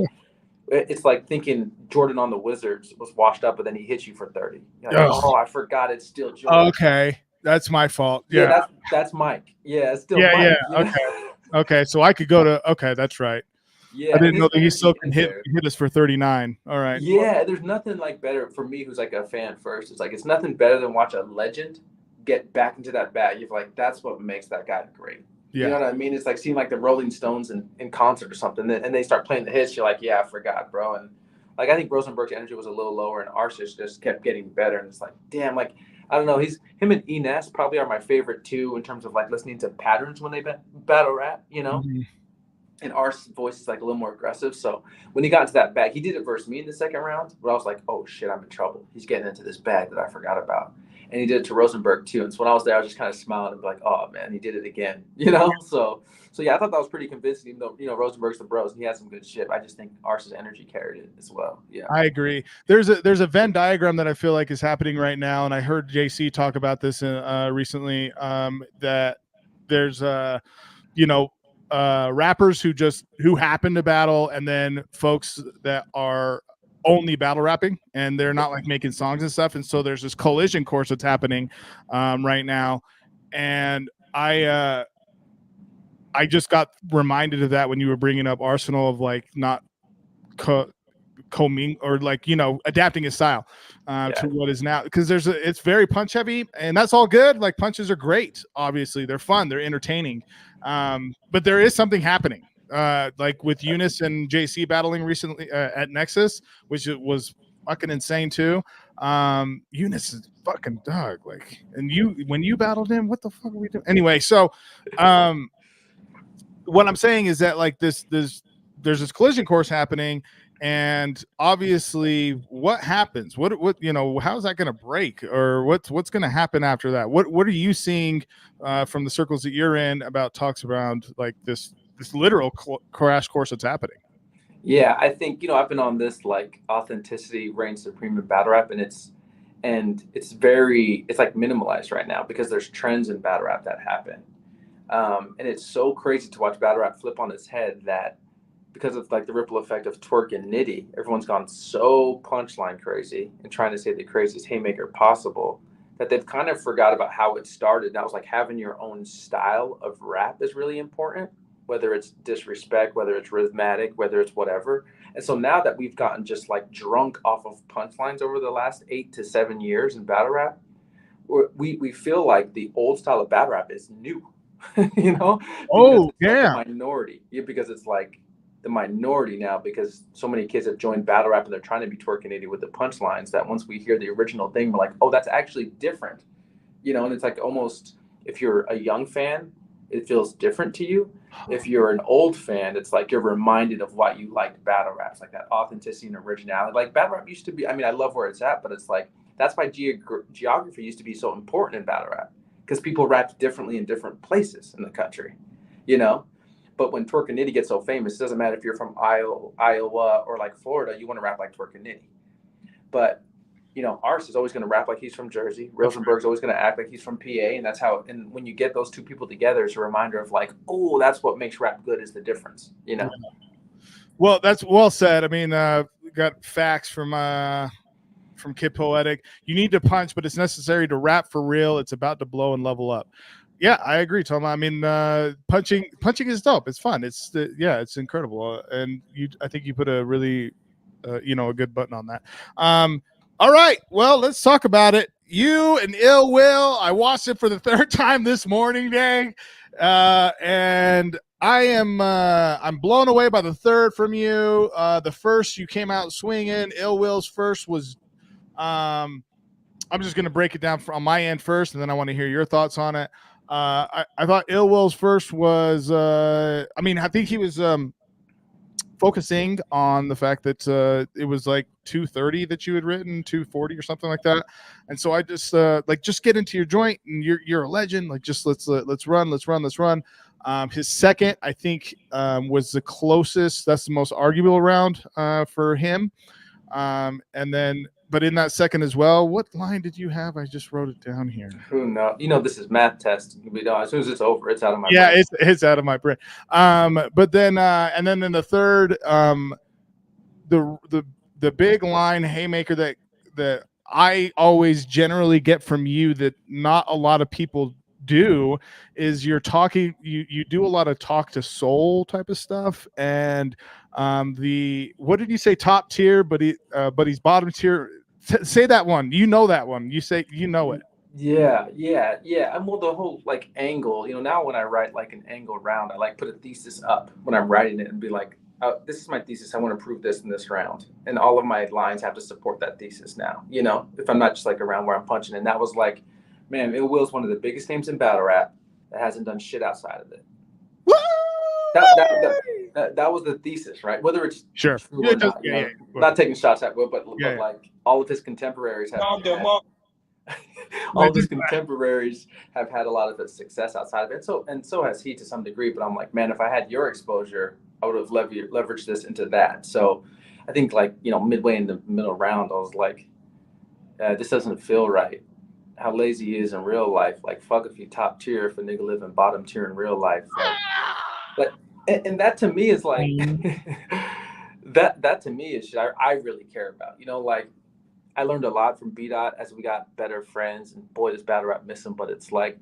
it's like thinking Jordan on the Wizards was washed up, but then he hits you for 30. Like, oh, I forgot it's still Jordan. Okay, that's my fault. Yeah, that's Mike. Yeah, it's still Mike. Yeah, okay. Okay, so I could go to. Okay, that's right. Yeah, I didn't know that he still can hit us for 39. All right. Yeah, there's nothing like better for me, who's like a fan first. It's like, it's nothing better than watch a legend get back into that bag. You're like, that's what makes that guy great. You know what I mean? It's like seeing like the Rolling Stones in concert or something, and they start playing the hits. You're like, yeah, I forgot, bro. And like I think Rosenberg's energy was a little lower, and ours just kept getting better. And it's like, damn, like I don't know. Him and Ines probably are my favorite two in terms of like listening to patterns when they battle rap. You know. Mhm. And our voice is like a little more aggressive. So when he got into that bag, he did it versus me in the second round, but I was like, oh shit, I'm in trouble. He's getting into this bag that I forgot about. And he did it to Rosenberg too. And so when I was there, I was just kind of smiling and be like, oh man, he did it again, you know? So yeah, I thought that was pretty convincing, even though, you know, Rosenberg's the bros and he had some good shit. I just think Ars's energy carried it as well. Yeah. I agree. There's a Venn diagram that I feel like is happening right now. And I heard JC talk about this recently, that there's, you know, rappers who happen to battle, and then folks that are only battle rapping and they're not like making songs and stuff. And so there's this collision course that's happening right now. And I just got reminded of that when you were bringing up Arsenal, of like not combing or like, you know, adapting his style to what is now, because it's very punch heavy, and that's all good. Like punches are great, obviously they're fun, they're entertaining, but there is something happening like with Eunice and JC battling recently at Nexus, which it was fucking insane too. Eunice is fucking dog, like, and when you battled him, what the fuck are we doing anyway? So what I'm saying is that like there's this collision course happening. And obviously, what happens? What you know? How's that going to break, or what's going to happen after that? What are you seeing from the circles that you're in about talks around like this literal crash course that's happening? Yeah, I think, you know, I've been on this like authenticity reigns supreme in battle rap, and it's like minimalized right now because there's trends in battle rap that happen, and it's so crazy to watch battle rap flip on its head that. Because of like the ripple effect of twerk and nitty, everyone's gone so punchline crazy and trying to say the craziest haymaker possible that they've kind of forgot about how it started. That was like having your own style of rap is really important, whether it's disrespect, whether it's rhythmatic, whether it's whatever. And so now that we've gotten just like drunk off of punchlines over the last 8 to 7 years in battle rap, we feel like the old style of battle rap is new, you know? Oh, yeah. Like the minority, because it's like, the minority now, because so many kids have joined battle rap and they're trying to be twerking idiot with the punchlines, that once we hear the original thing, we're like, oh, that's actually different, you know. And it's like almost, if you're a young fan, it feels different to you. If you're an old fan, it's like you're reminded of what you liked battle raps, like that authenticity and originality. Like battle rap used to be, I mean, I love where it's at, but it's like that's why geography used to be so important in battle rap, because people rapped differently in different places in the country, you know. But when Twerk and Nitty gets so famous, it doesn't matter if you're from Iowa or like Florida, you want to rap like Twerk and Nitty. But, you know, Ars is always going to rap like he's from Jersey. Rosenberg's always going to act like he's from PA. And that's how, and when you get those two people together, it's a reminder of like, oh, that's what makes rap good, is the difference, you know? Well, that's well said. I mean, we got facts from Kid Poetic. You need to punch, but it's necessary to rap for real. It's about to blow and level up. Yeah, I agree, Tom. I mean, punching is dope. It's fun. It's incredible. And I think you put a really, a good button on that. All right, well, let's talk about it. You and Ill Will. I watched it for the third time this morning, dang, and I'm blown away by the third from you. The first, you came out swinging. Ill Will's first was, I'm just going to break it down on my end first, and then I want to hear your thoughts on it. I thought Ill Will's first was, I think he was focusing on the fact that it was like 230 that you had written, 240 or something like that. And so I just just get into your joint, and you're a legend. Like, just let's run. His second, I think, was the closest. That's the most arguable round for him. And then, but in that second as well, what line did you have? I just wrote it down here. Who knows? You know, this is math test. As soon as it's over, it's out of my brain. Yeah, it's out of my brain. But then, and then in the third, the big line haymaker that I always generally get from you that not a lot of people do is you're talking. You do a lot of talk to soul type of stuff, and what did you say? Top tier, but he's bottom tier. Say that one. You know that one. You say you know it. Yeah, yeah, yeah. And well, the whole like angle, now when I write like an angle round, I like put a thesis up when I'm writing it and be like, oh, this is my thesis. I want to prove this in this round. And all of my lines have to support that thesis now, if I'm not just like around where I'm punching. And that was like, man, Ill Will's one of the biggest names in battle rap that hasn't done shit outside of it. Woo! That was the thesis, right? Whether it's Sure. true Yeah, or not, not taking shots at Will, but like all of his contemporaries have all of his contemporaries have had a lot of success outside of it. And so has he to some degree. But I'm like, man, if I had your exposure, I would have leveraged this into that. So I think like, midway in the middle round, I was like, this doesn't feel right. How lazy he is in real life. Like, fuck if you top tier if a nigga live in bottom tier in real life. But and that to me is like that to me is shit I really care about. Like I learned a lot from B-Dot as we got better friends, and boy, this battle rap miss him. But it's like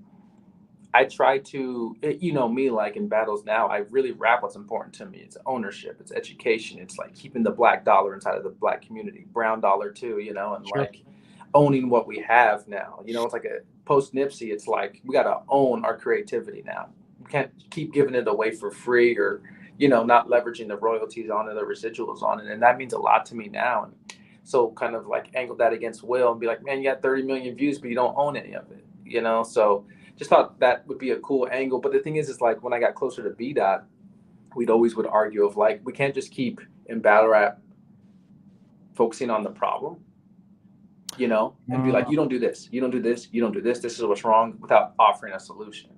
I try to, me, like in battles now, I really rap what's important to me. It's ownership, it's education, it's like keeping the black dollar inside of the black community, brown dollar too, and Sure. like owning what we have now. It's like a post Nipsey. It's like we got to own our creativity now. We can't keep giving it away for free or not leveraging the royalties on it, the residuals on it, and that means a lot to me now. And so kind of like angle that against Will and be like, man, you got 30 million views, but you don't own any of it, So just thought that would be a cool angle. But the thing is like when I got closer to B-Dot, would argue of like, we can't just keep in battle rap focusing on the problem, and be like, you don't do this, you don't do this, you don't do this, this is what's wrong, without offering a solution,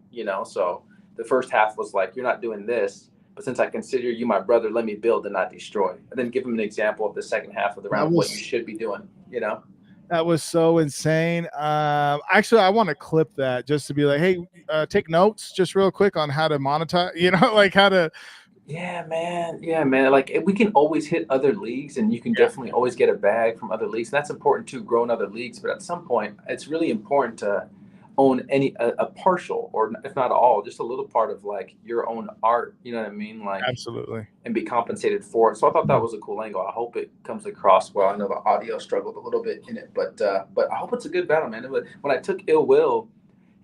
So the first half was like, you're not doing this, but since I consider you my brother, let me build and not destroy. And then give him an example of the second half of the round, what you should be doing, That was so insane. Actually, I want to clip that just to be like, hey, take notes just real quick on how to monetize, like how to. Yeah, man. Like we can always hit other leagues, and you can definitely always get a bag from other leagues. And that's important to grow in other leagues. But at some point, it's really important to own a partial, or if not all, just a little part of like your own art. You know what I mean? Like Absolutely. And be compensated for it. So I thought that was a cool angle. I hope it comes across well. I know the audio struggled a little bit in it, but I hope it's a good battle, man. When I took Ill Will,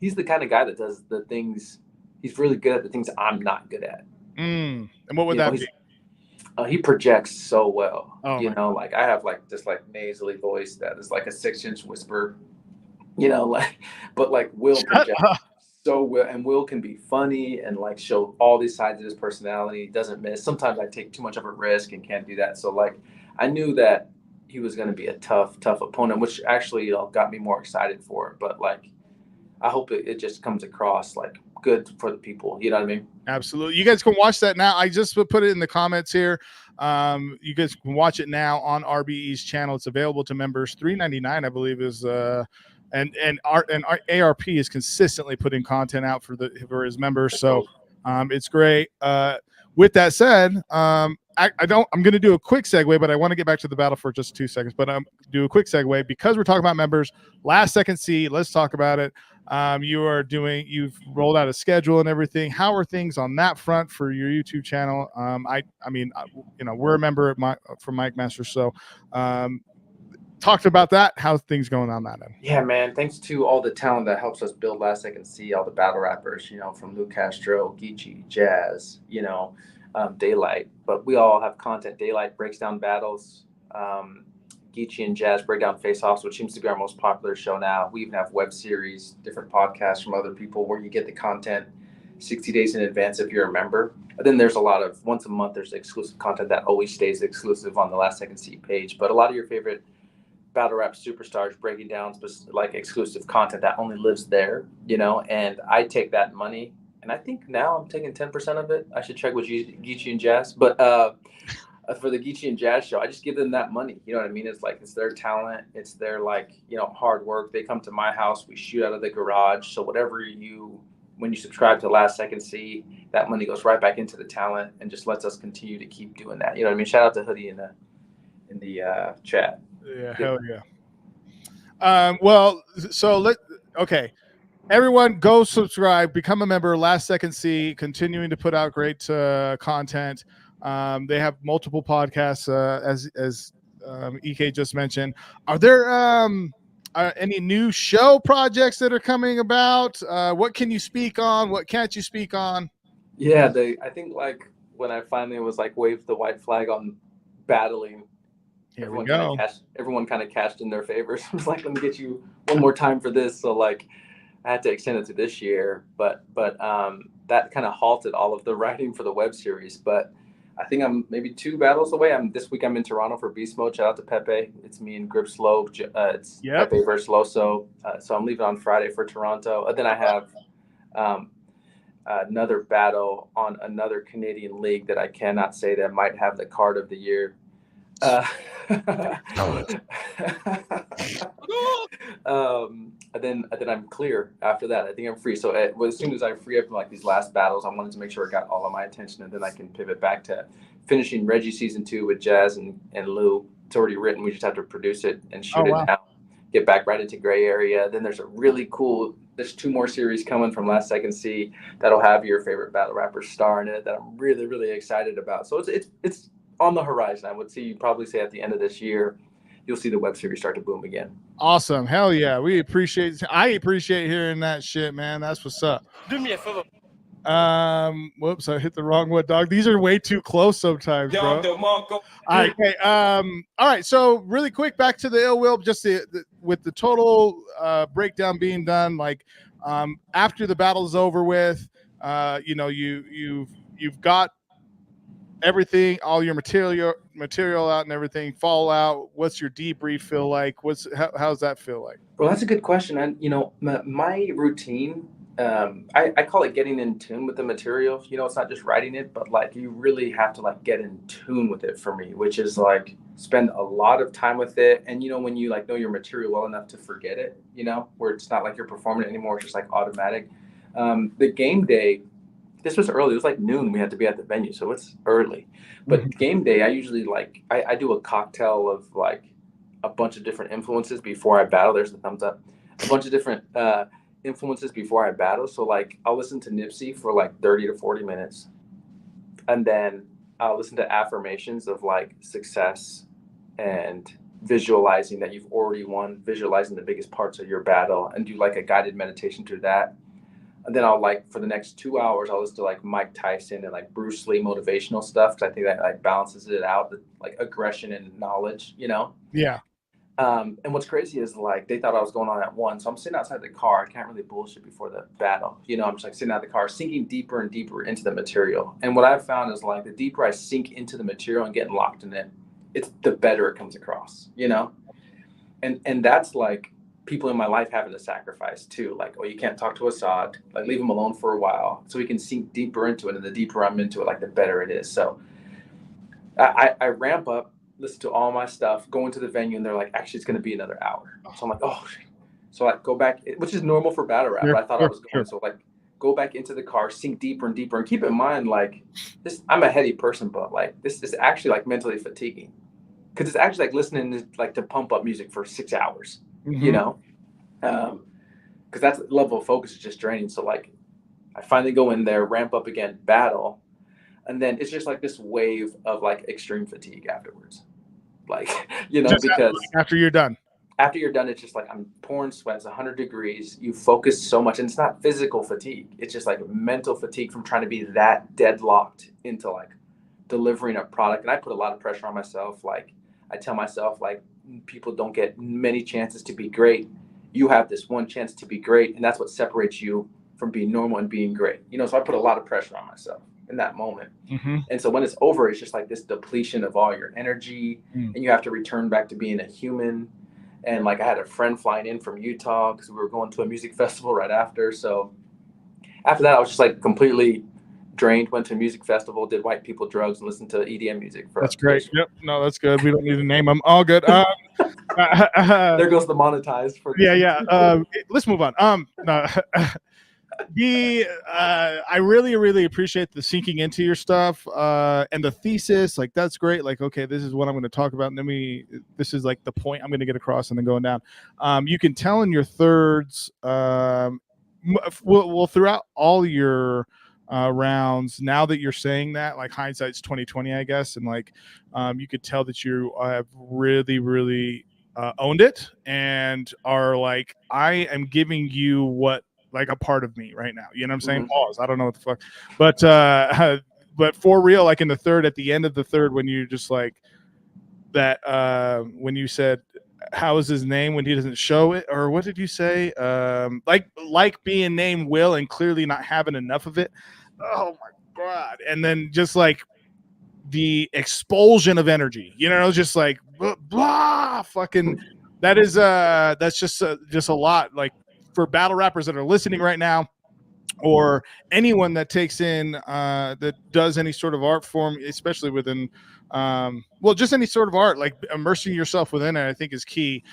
he's the kind of guy that does the things. He's really good at the things I'm not good at. And what would that be? He projects so well. Oh, like I have like this like nasally voice that is like a 6-inch whisper. But like Will projects so well, and Will can be funny and like show all these sides of his personality. Doesn't miss. Sometimes I take too much of a risk and can't do that. So like I knew that he was going to be a tough opponent, which actually got me more excited for it. But like I hope it just comes across like good for the people. You know what I mean? Absolutely. You guys can watch that now. I just put it in the comments here. You guys can watch it now on RBE's channel. It's available to members. $3.99, I believe, is and ARP is consistently putting content out for his members. So it's great. With that said, I'm going to do a quick segue, but I want to get back to the battle for just 2 seconds. But do a quick segue because we're talking about members. Last Second C, let's talk about it. You've rolled out a schedule and everything. How are things on that front for your YouTube channel? We're a member from Mike Master, so talked about that. How's things going on that end? Yeah, man. Thanks to all the talent that helps us build Last Second C, all the battle rappers, from Luke Castro, Geechee, Jazz, Daylight. But we all have content. Daylight breaks down battles. Geechee and Jazz break down face-offs, which seems to be our most popular show now. We even have web series, different podcasts from other people where you get the content 60 days in advance if you're a member. And then there's a lot of once a month, there's exclusive content that always stays exclusive on the Last Second C page. But a lot of your favorite battle rap superstars breaking down like exclusive content that only lives there, and I take that money, and I think now I'm taking 10% of it. I should check with Geechee and Jazz, but for the Geechee and Jazz show, I just give them that money. You know what I mean? It's like, it's their talent. It's their hard work. They come to my house. We shoot out of the garage. So when you subscribe to Last Second C, that money goes right back into the talent and just lets us continue to keep doing that. You know what I mean? Shout out to Hoodie in the chat. Yeah, hell yeah. Okay. Everyone go subscribe, become a member. Last Second C, continuing to put out great content. They have multiple podcasts, as EK just mentioned. Are there Any new show projects that are coming about? What can you speak on? What can't you speak on? Yeah, I think like when I finally was like waved the white flag on battling, Here we go. everyone kind of cashed in their favors. It was like, let me get you one more time for this. So like I had to extend it to this year, but that kind of halted all of the writing for the web series. But I think I'm maybe 2 battles away. This week I'm in Toronto for Beast Mode. Shout out to Pepe. It's me and Grip Slow. It's Pepe versus Loso. So I'm leaving on Friday for Toronto. And then I have another battle on another Canadian league that I cannot say that might have the card of the year. And then I'm clear after that. I think I'm free. So as soon as I free up from like these last battles, I wanted to make sure it got all of my attention, and then I can pivot back to finishing Reggie season 2 with Jazz and Lou. It's already written. We just have to produce it and shoot it now. Get back right into Gray Area. Then there's there's 2 more series coming from Last Second See that'll have your favorite battle rapper star in it that I'm really, really excited about. So it's on the horizon. I would probably say at the end of this year, you'll see the web series start to boom again. Awesome. Hell yeah. I appreciate hearing that shit, man. That's what's up. Do me a favor. Whoops, I hit the wrong one, dog. These are way too close sometimes, bro. All right, okay. All right, so really quick, back to the Ill Will, just with the total breakdown being done, like after the battle's over with, you've got everything, all your material out and everything, fallout. What's your debrief feel like? How's that feel like? Well, that's a good question. And my routine, I call it getting in tune with the material. It's not just writing it, but like you really have to like get in tune with it for me, which is like spend a lot of time with it. And when you like know your material well enough to forget it, where it's not like you're performing it anymore, it's just like automatic. The game day, this was early. It was like noon. We had to be at the venue, so it's early. But game day, I usually I do a cocktail of like a bunch of different influences before I battle. There's the thumbs up. A bunch of different influences before I battle. So like I'll listen to Nipsey for like 30 to 40 minutes, and then I'll listen to affirmations of like success and visualizing that you've already won, visualizing the biggest parts of your battle, and do like a guided meditation through that. And then I'll for the next 2 hours, I'll listen to like Mike Tyson and like Bruce Lee motivational stuff, because I think that like balances it out, like aggression and knowledge, Yeah. And what's crazy is like they thought I was going on at 1, so I'm sitting outside the car. I can't really bullshit before the battle, I'm just like sitting out the car, sinking deeper and deeper into the material. And what I've found is like the deeper I sink into the material and get locked in it, it's the better it comes across, and that's like people in my life having to sacrifice too. Like, you can't talk to Assad, like leave him alone for a while so we can sink deeper into it. And the deeper I'm into it, like the better it is. So I ramp up, listen to all my stuff, go into the venue, and they're like, actually, it's going to be another hour. So I'm like, oh, so I go back, which is normal for battle rap. But I thought I was going, so like go back into the car, sink deeper and deeper. And keep in mind, like I'm a heady person, but like this is actually like mentally fatiguing, because it's actually like listening to pump up music for 6 hours. Because that's level of focus is just draining. So like I finally go in there, ramp up again, battle, and then it's just like this wave of like extreme fatigue afterwards, like because after you're done, it's just like I'm pouring sweat. It's 100 degrees. You focus so much, and it's not physical fatigue, it's just like mental fatigue from trying to be that deadlocked into like delivering a product. And I put a lot of pressure on myself. Like I tell myself, like, people don't get many chances to be great. You have this one chance to be great, and that's what separates you from being normal and being great. So I put a lot of pressure on myself in that moment. And so when it's over, it's just like this depletion of all your energy, and you have to return back to being a human. And like I had a friend flying in from Utah because we were going to a music festival right after. So after that, I was just like completely drained, went to a music festival, did white people drugs, and listened to EDM music. That's great. Yep. No, that's good. We don't need to name them. All good. There goes the monetized for. Yeah. Let's move on. No. I really, really appreciate the sinking into your stuff and the thesis. Like, that's great. Like, okay, this is what I'm going to talk about. And then this is like the point I'm going to get across, and then going down. You can tell in your thirds, well, throughout all your rounds, now that you're saying that, like, hindsight's 2020, I guess, and like you could tell that you have really, really owned it and are like, I am giving you what, like, a part of me right now. You know what I'm saying? Pause. I don't know what the fuck, but for real, like in the third, at the end of the third, when you just like that, when you said, how is his name when he doesn't show it, or what did you say? Like being named Will and clearly not having enough of it. Oh my god! And then just like the expulsion of energy, you know, just like blah, fucking. That's just a lot. Like for battle rappers that are listening right now, or anyone that takes in that does any sort of art form, especially within just any sort of art, like immersing yourself within it, I think is key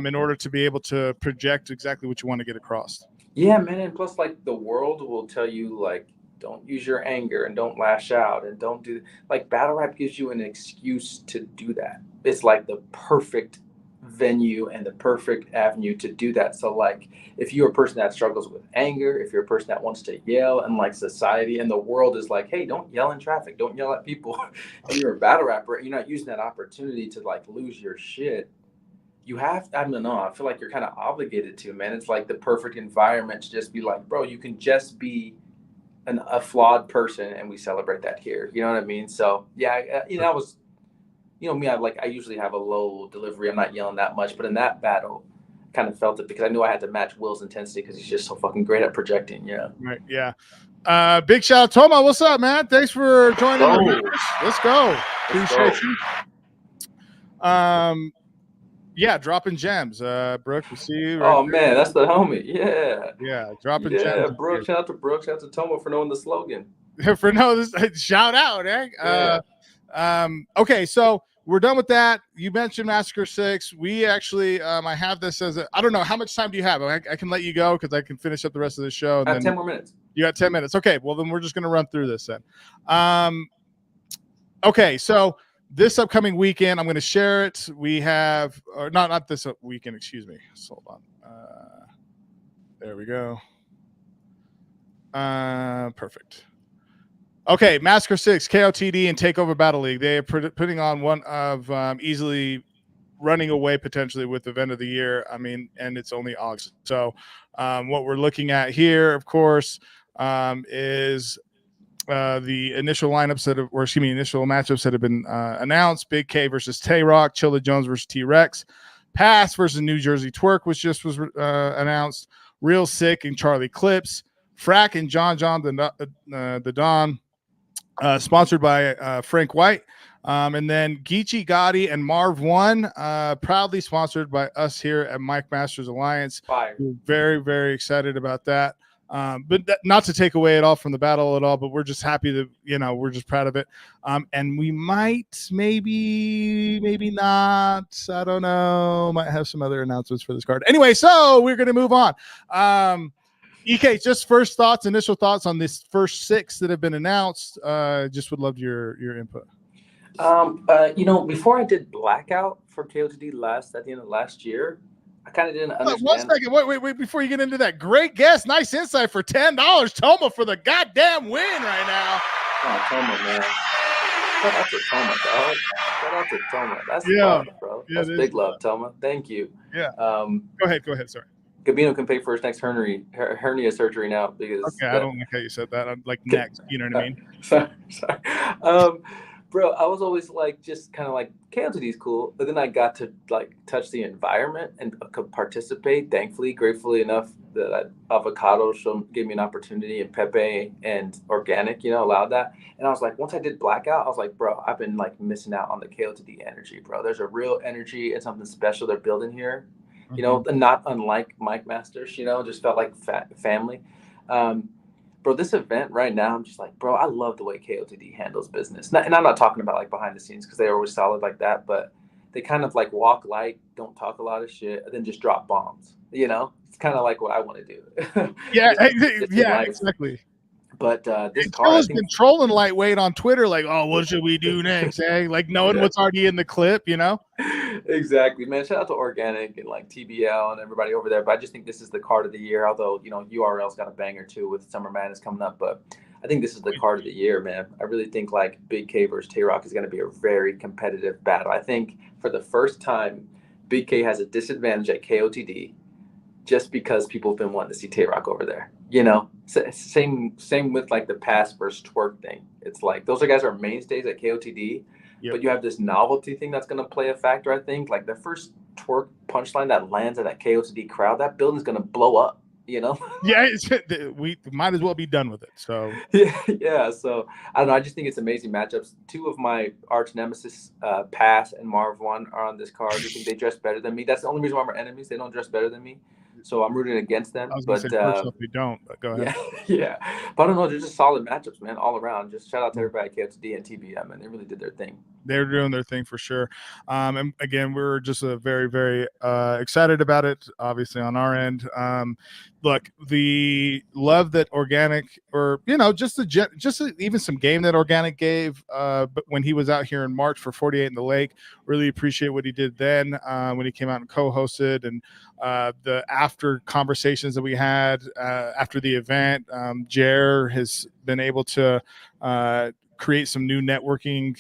in order to be able to project exactly what you want to get across. Yeah, man. And plus, like, the world will tell you, like, don't use your anger and don't lash out and don't do, like, battle rap gives you an excuse to do that. It's like the perfect venue and the perfect avenue to do that. So, like, if you're a person that struggles with anger, if you're a person that wants to yell, and like society and the world is like, hey, don't yell in traffic, don't yell at people, and you're a battle rapper, you're not using that opportunity to like lose your shit. You have, I don't know, I feel like you're kind of obligated to, man. It's like the perfect environment to just be like, bro, you can just be a flawed person and we celebrate that here. You know what I mean? So yeah, that was, me, I usually have a low delivery. I'm not yelling that much, but in that battle, I kind of felt it because I knew I had to match Will's intensity because he's just so fucking great at projecting. Yeah. Right. Yeah. Big shout out, Toma. What's up, man? Thanks for joining. Let's go. Appreciate you. Yeah, dropping gems. Brooke, we see you. Right man, that's the homie. Yeah, dropping gems. Yeah, Brooke. Shout out to Brooke. Shout out to Toma for knowing the slogan. Shout out, eh? Okay, so we're done with that. You mentioned Massacre 6. We actually, I have this as I don't know, how much time do you have? I can let you go because I can finish up the rest of the show. I have 10 more minutes. You got 10 minutes. Okay, well, then we're just going to run through this then. Okay, so this upcoming weekend, I'm going to share it. We have, or not this weekend, excuse me. Hold on. There we go. Perfect. Okay, Massacre 6, KOTD, and Takeover Battle League. They are putting on one of easily running away potentially with event of the year. I mean, and it's only August. So what we're looking at here, of course, is the initial lineups initial matchups that have been announced. Big K versus Tay-Rock, Chilla Jones versus T-Rex, Pass versus New Jersey Twerk, which just was announced. Real Sick and Charlie Clips, Frack and John the Don, sponsored by Frank White, and then Geechee Gotti and Marv One, proudly sponsored by us here at Mike Masters Alliance. Fire. We're very, very excited about that. But not to take away at all from the battle at all, but we're just happy that, we're just proud of it. And we might, maybe not, I don't know, might have some other announcements for this card. Anyway, so we're going to move on. EK, just initial thoughts on this first 6 that have been announced. Just would love your input. Before I did Blackout for KOTD at the end of last year, I kind of didn't understand. 1 second. Wait. Before you get into that, great guess. Nice insight for $10. Toma for the goddamn win right now. Oh, Toma, man. Shout out to Toma, dog. Shout out to Toma. That's love, bro. That's big love, Toma. Thank you. Yeah. Go ahead. Sorry. Gabino can pay for his next hernia surgery now because. Okay, I don't like how you said that. I'm like next. You know what I mean? Sorry. Bro, I was always like, just kind of like, KOTD is cool, but then I got to like touch the environment and could participate. Thankfully, gratefully enough that Avocado gave me an opportunity, and Pepe and Organic, allowed that. And I was like, once I did Blackout, I was like, bro, I've been like missing out on the KOTD energy, bro. There's a real energy and something special they're building here, not unlike Mike Masters, just felt like family. Bro, this event right now, I'm just like, bro, I love the way KOTD handles business. And I'm not talking about like behind the scenes because they're always solid like that, but they kind of like walk light, don't talk a lot of shit, and then just drop bombs. It's kind of like what I want to do. Yeah, exactly. But this card has been trolling lightweight on Twitter, like, oh, what should we do next? Like knowing what's already in the clip, Exactly, man. Shout out to Organic and like TBL and everybody over there. But I just think this is the card of the year. Although URL's got a banger too with Summer Madness coming up. But I think this is the card of the year, man. I really think like Big K versus Tay-Rock is going to be a very competitive battle. I think for the first time, Big K has a disadvantage at KOTD just because people have been wanting to see Tay-Rock over there. You know, same with like the pass versus twerk thing. It's like those guys are mainstays at KOTD, but you have this novelty thing that's going to play a factor. I think like the first twerk punchline that lands at that KOTD crowd, that building's going to blow up. You know? Yeah, we might as well be done with it. So yeah. So I don't know. I just think it's amazing matchups. Two of my arch nemesis, Pass and Marv One, are on this card. I think they dress better than me. That's the only reason why we're enemies. They don't dress better than me. So I'm rooting against them. I was going to say first off, we don't, but go ahead. Yeah. But I don't know. They're just solid matchups, man, all around. Just shout out to everybody at KFD and TBM, and they really did their thing. They're doing their thing for sure. And again, we're just very, very excited about it, obviously, on our end. Look, the love that Organic, or, you know, just even some game that Organic gave but when he was out here in March for 48 in the Lake, really appreciate what he did then when he came out and co-hosted, and the after conversations that we had after the event. Jer has been able to create some new networking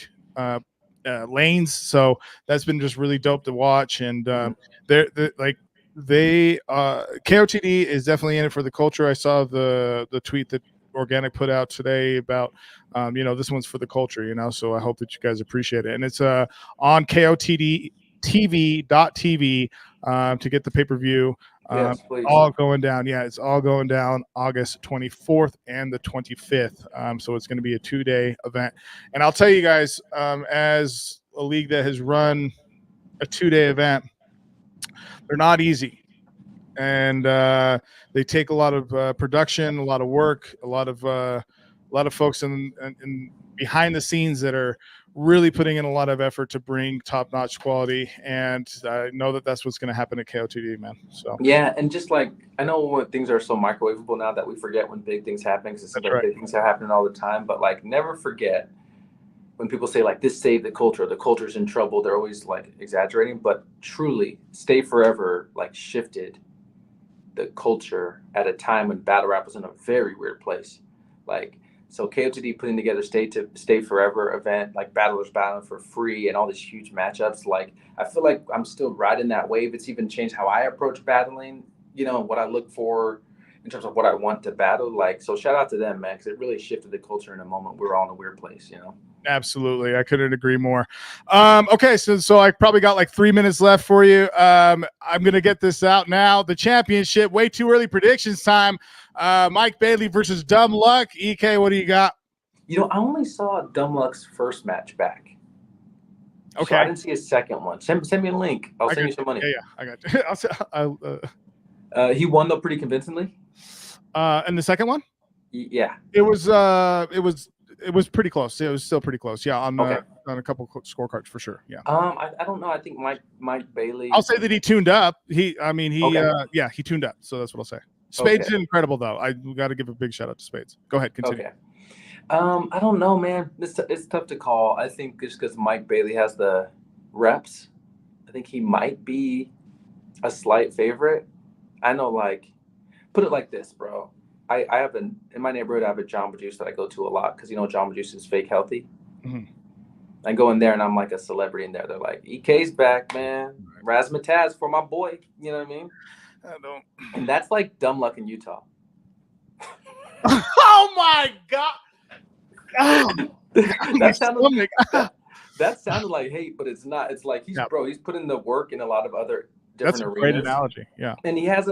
lanes, so that's been just really dope to watch. And KOTD is definitely in it for the culture. I saw the tweet that Organic put out today about you know, this one's for the culture, you know, so I hope that you guys appreciate it. And it's on KOTDtv.tv to get the pay-per-view. Yes, please. All going down. Yeah, it's all going down August 24th and the 25th. So it's going to be a 2-day event. And I'll tell you guys, as a league that has run a 2-day event, they're not easy. And they take a lot of production, a lot of work, a lot of folks in behind the scenes that are really putting in a lot of effort to bring top-notch quality, and I know that that's what's going to happen at KOTD, man. So yeah, and just like, I know when things are so microwavable now that we forget when big things happen, because big things are happening all the time. But like, never forget when people say like, this saved the culture's in trouble. They're always like exaggerating, but truly, Stay Forever like shifted the culture at a time when battle rap was in a very weird place. Like, so KOTD putting together Stay Forever event, like battlers battling for free and all these huge matchups. Like, I feel like I'm still riding that wave. It's even changed how I approach battling, you know, what I look for in terms of what I want to battle. Like, so shout out to them, man, because it really shifted the culture in a moment. We were all in a weird place, you know? Absolutely. I couldn't agree more. Okay. So I probably got like 3 minutes left for you. I'm going to get this out now. The championship, way too early predictions time. Mike Bailey versus Dumb Luck. EK, what do you got? You know, I only saw Dumb Luck's first match back. Okay. So I didn't see his second one. Send me a link. I'll send you some money. Yeah, I got you. He won though pretty convincingly. And the second one? Yeah. It was pretty close. It was still pretty close. Yeah, on a couple scorecards for sure. Yeah. I don't know. I think Mike Bailey. I'll say that he tuned up. He tuned up. So that's what I'll say. Spades is incredible though. I got to give a big shout out to Spades. Go ahead, continue. Okay. I don't know, man. It's tough to call. I think just because Mike Bailey has the reps, I think he might be a slight favorite. I know, like, put it like this, bro. I have in my neighborhood, I have a Jamba Juice that I go to a lot because, you know, Jamba Juice is fake healthy. Mm-hmm. I go in there and I'm like a celebrity in there. They're like, EK's back, man. Razzmatazz for my boy. You know what I mean? I don't. And that's like Dumb Luck in Utah. Oh my God. that sounded like hate, but it's not. It's like he's put in the work in a lot of other different arenas. Great analogy. Yeah. And he has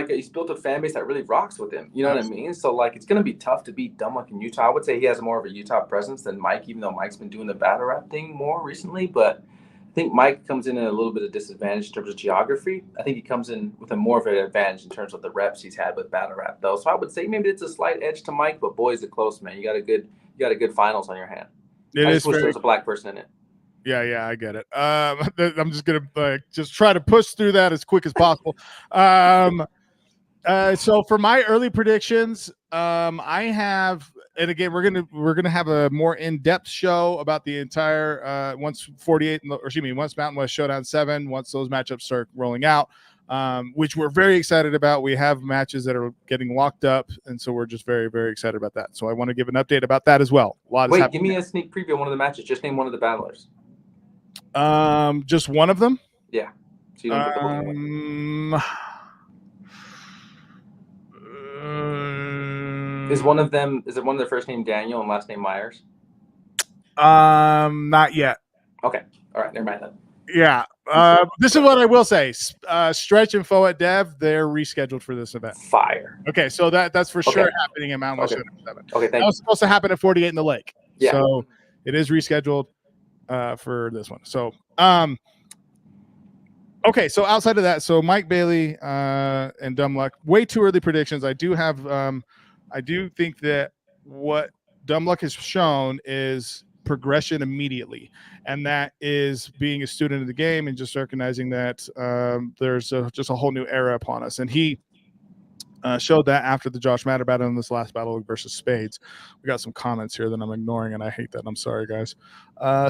he's built a fan base that really rocks with him. You know what I mean? So like, it's gonna be tough to beat Dumb Luck in Utah. I would say he has more of a Utah presence than Mike, even though Mike's been doing the battle rap thing more recently. But I think Mike comes in a little bit of disadvantage in terms of geography. I think he comes in with a more of an advantage in terms of the reps he's had with battle rap, though. So I would say maybe it's a slight edge to Mike, but boy, is it close, man. You got a good finals on your hand. I just wish there was a black person in it. Yeah, I get it. I'm just gonna just try to push through that as quick as possible. So for my early predictions, I have, and again, we're gonna have a more in-depth show about the entire once Mountain West Showdown 7, once those matchups start rolling out, which we're very excited about. We have matches that are getting locked up, and so we're just very, very excited about that. So I want to give an update about that as well. Wait, give me a sneak preview of one of the matches. Just name one of the battlers. Just one of them? Yeah. So you don't put the book away. Is one of them? Is it one of their first name Daniel and last name Myers? Not yet. Okay. All right. Never mind then. Yeah. This is what I will say. Stretch and Foe at Dev, they're rescheduled for this event. Fire. Okay, so that's for sure happening in Mount Washington 7. Okay, thank that you. was supposed to happen at 48 in the Lake. Yeah. So it is rescheduled for this one. So okay, so outside of that, so Mike Bailey and Dumb Luck, way too early predictions. I do think that what Dumb Luck has shown is progression immediately, and that is being a student of the game and just recognizing that there's just a whole new era upon us. And he showed that after the Josh Matter battle in this last battle versus Spades. We got some comments here that I'm ignoring, and I hate that. I'm sorry, guys.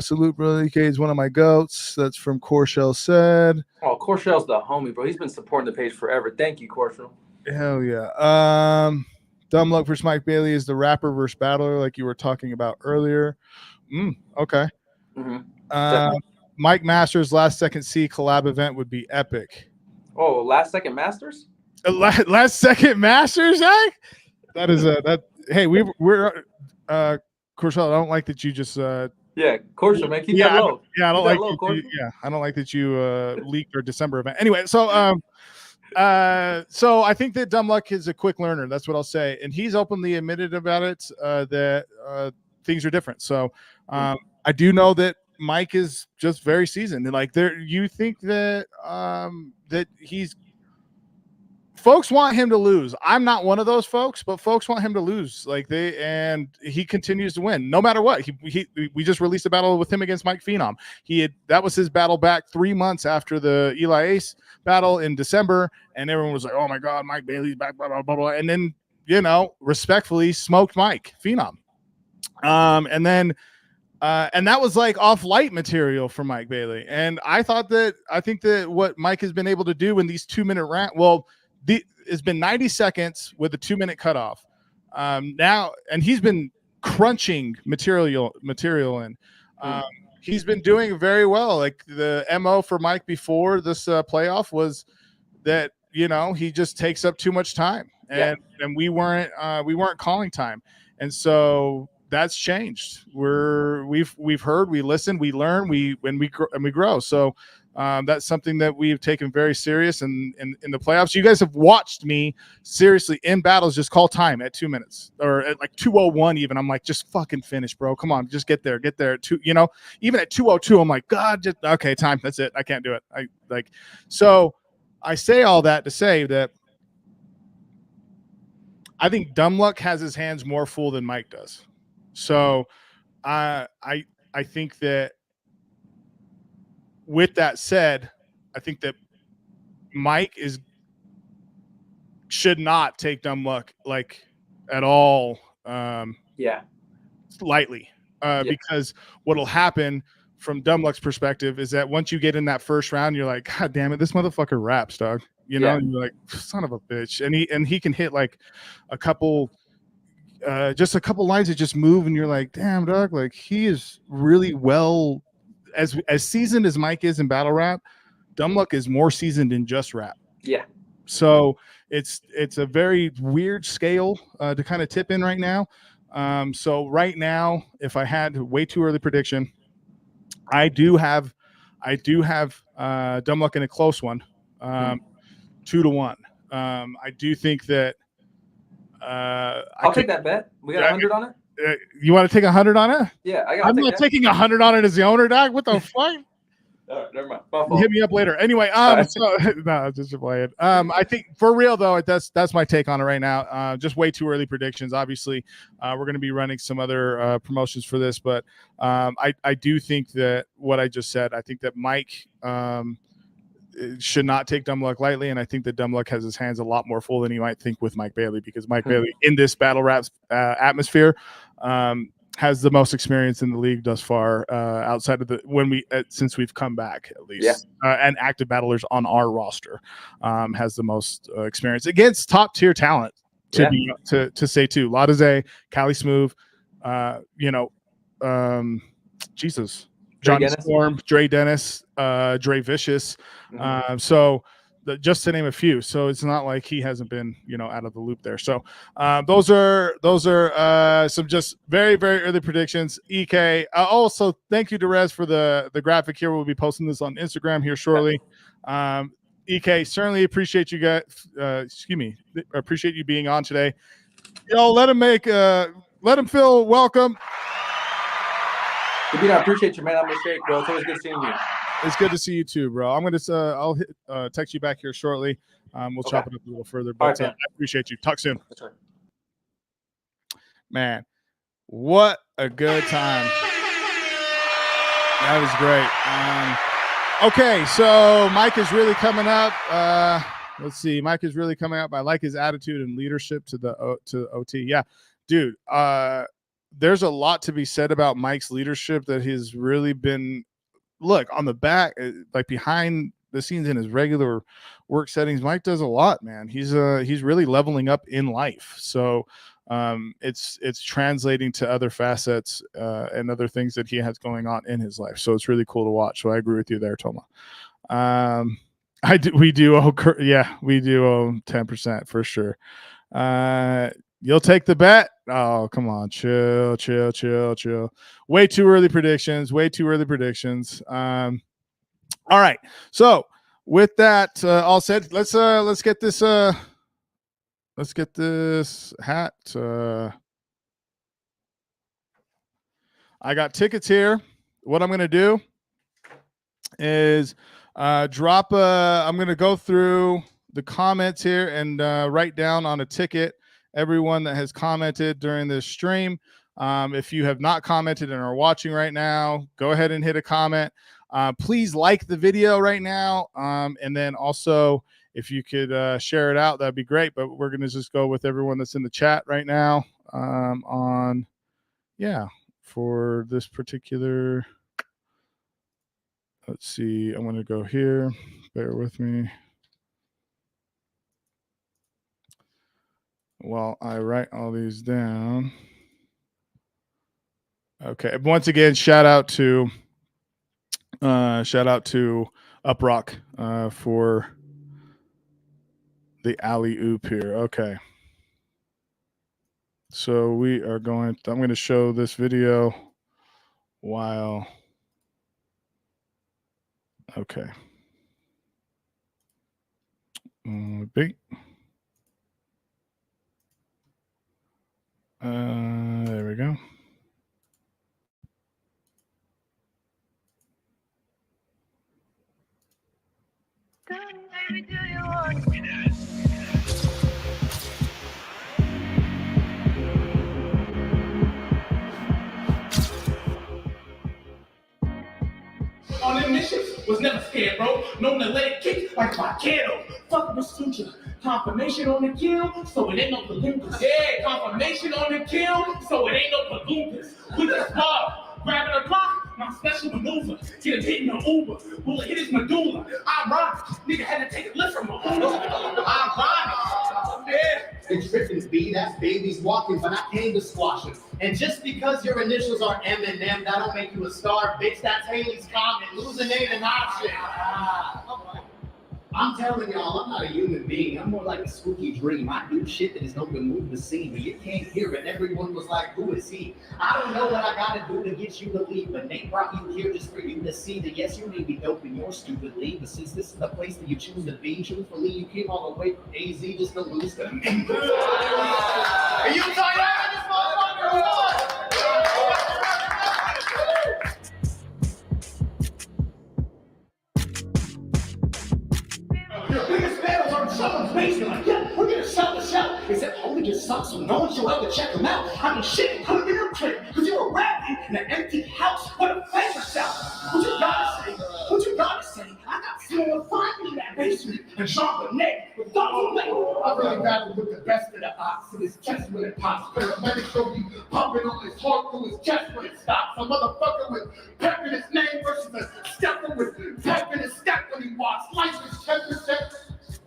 Salute, Brother EK is one of my goats. That's from Corshell said. Oh, Corshell's the homie, bro. He's been supporting the page forever. Thank you, Corshell. Hell yeah. Dumb Luck versus Mike Bailey is the rapper versus battler, like you were talking about earlier. Okay. Mike Masters last second C collab event would be epic. Oh, last second Masters? Last second Masters, eh? That is that. Hey, we're Corshell. I don't like that you just yeah, Corshell, man, keep that low. I don't like I don't like that you leaked our December event. Anyway, so I think that Dumb Luck is a quick learner. That's what I'll say, and he's openly admitted about it that things are different. So I do know that Mike is just very seasoned, and like there, you think that that he's. Folks want him to lose. I'm not one of those folks, but folks want him to lose. And he continues to win no matter what. We just released a battle with him against Mike Phenom. That was his battle back 3 months after the Eli Ace battle in December, and everyone was like, "Oh my God, Mike Bailey's back!" Blah blah blah blah. And then respectfully smoked Mike Phenom. And that was like off light material for Mike Bailey. And I think that what Mike has been able to do in these 2-minute it's been 90 seconds with a 2-minute cutoff now, and he's been crunching material in. He's been doing very well. Like the MO for Mike before this playoff was that he just takes up too much time, and we weren't calling time, and so that's changed. We've heard, we listen, we learn, we grow. So that's something that we've taken very serious in the playoffs. You guys have watched me seriously in battles just call time at 2 minutes or at like 2:01 even. I'm like, just fucking finish, bro. Come on, just get there at 2. Even at 2:02, I'm like, God, just okay, time. That's it. I can't do it. So I say all that to say that I think Dumb Luck has his hands more full than Mike does. So I think that with that said, I think that Mike should not take Dumb Luck at all lightly because what'll happen from Dumb Luck's perspective is that once you get in that first round, you're like, God damn it, this motherfucker raps, dog. And you're like, son of a bitch. And he can hit like a couple lines that just move, and you're like, damn, dog, like he is really well as seasoned as Mike is in battle rap. Dumb Luck is more seasoned in just rap. Yeah. So it's a very weird scale to kind of tip in right now. So right now, if I had way too early prediction, I do have Dumb Luck in a close one, 2-1. I do think that. I'll take that bet. We got 100 on it. You want to take 100 on it? Yeah, I'm not taking 100 on it as the owner, dog. What the fuck? Never mind. Hit me up later. Anyway, so no, just play it. I think for real though, that's my take on it right now. Just way too early predictions. Obviously, we're going to be running some other promotions for this, but I do think that what I just said. I think that Mike should not take Dumb Luck lightly, and I think that Dumb Luck has his hands a lot more full than you might think with Mike Bailey, because Mike Bailey in this battle rap atmosphere has the most experience in the league thus far, outside of since we've come back at least, and active battlers on our roster has the most experience against top tier talent. To say too, Ladaze, Cali Smooth, Jesus. Johnny Dennis. Storm, Dre Dennis, Dre Vicious. Mm-hmm. So just to name a few. So it's not like he hasn't been, out of the loop there. So those are some just very, very early predictions. EK. Also, thank you to Rez for the graphic here. We'll be posting this on Instagram here shortly. EK, certainly appreciate you guys. Appreciate you being on today. Let him feel welcome. Gabino, I appreciate you, man. I'm gonna shake, bro. It's always good seeing you. It's good to see you too, bro. I'm gonna I'll text you back here shortly. We'll chop it up a little further, but I appreciate you. Talk soon. That's right. Man, what a good time. That was great. Okay, so Mike is really coming up. Let's see. Mike is really coming up. I like his attitude and leadership to OT. Yeah, dude. There's a lot to be said about Mike's leadership that has really been, look, on the back, like behind the scenes in his regular work settings. Mike does a lot, man. He's really leveling up in life. So it's translating to other facets and other things that he has going on in his life. So it's really cool to watch. So I agree with you there, Toma. We do owe 10% for sure. You'll take the bet. Oh, come on. Chill. Way too early predictions. All right. So with that all said, let's get this hat. I got tickets here. What I'm going to do is I'm going to go through the comments here and write down on a ticket everyone that has commented during this stream. If you have not commented and are watching right now, go ahead and hit a comment. Please like the video right now. And then also, if you could share it out, that'd be great. But we're going to just go with everyone that's in the chat right now for this particular. Let's see. I'm going to go here. Bear with me while I write all these down. Okay. Once again, shout out to Uprock for the alley-oop here. Okay. So I'm going to show this video while. Okay. Big. There we go. On them missions was never scared, bro. Known to let it kick like volcano. Fuck the suture. Confirmation on the kill, so it ain't no palookas. Yeah, confirmation on the kill, so it ain't no palookas. We just mob, grabbing a block, my special maneuver. Get him hitting the Uber, bullet hit his medulla. I rock, nigga had to take a lift from a Uber. I rhyme, yeah. It's tripping B, that's babies walking, but I came to squash it. And just because your initials are M&M, that don't make you a star, bitch. That's Haley's comment. Losing ain't an option. I'm telling y'all, I'm not a human being. I'm more like a spooky dream. I do shit that is known to move the scene, but you can't hear it. Everyone was like, who is he? I don't know what I gotta do to get you to leave, but Nate brought you here just for you to see that yes, you may be dope in your stupid league, but since this is the place that you choose to be, truthfully, you came all the way from AZ just to lose to me. Are you tired of this motherfucker or what? Your biggest battles are in someone's basement. Like, yeah, we're gonna sell the show. Except homie just sucks, so no one should ever check him out. I mean, shit, couldn't get him trick, because you were rapping in an empty house. What a fake yourself. What you gotta say? What you gotta say? I got small fun in that basement and chocolate neck with double leg. I really battled with the best of the ox in his chest when it pops. Paramedics show you pumping on his heart through his chest when it stops. A motherfucker with pep in his name versus a stepper with pep in his step when he walks. Life is 10%.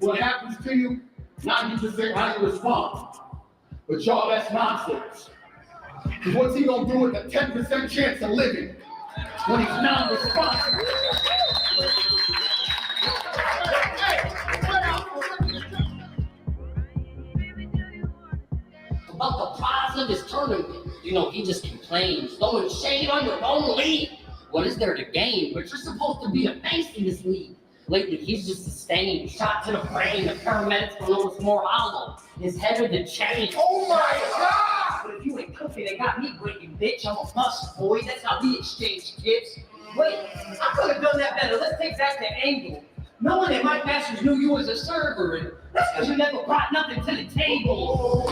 What happens to you, 90% how you respond. But y'all, that's nonsense. Because what's he gonna do with a 10% chance of living? when it's non-responsive. About the prize of his tournament, he just complains, throwing shade on your own league. What is there to gain? But you're supposed to be a face in this league. Lately, he's just sustained shot to the brain. The paramedics don't know it's more hollow. His head of the chain. Oh my God! But if you ain't cooking, they got me breaking, bitch. I'm a bust, boy. That's how we exchange gifts. Wait, I could have done that better. Let's take back the angle. Knowing that my masters knew you as a server, and that's because you never brought nothing to the table.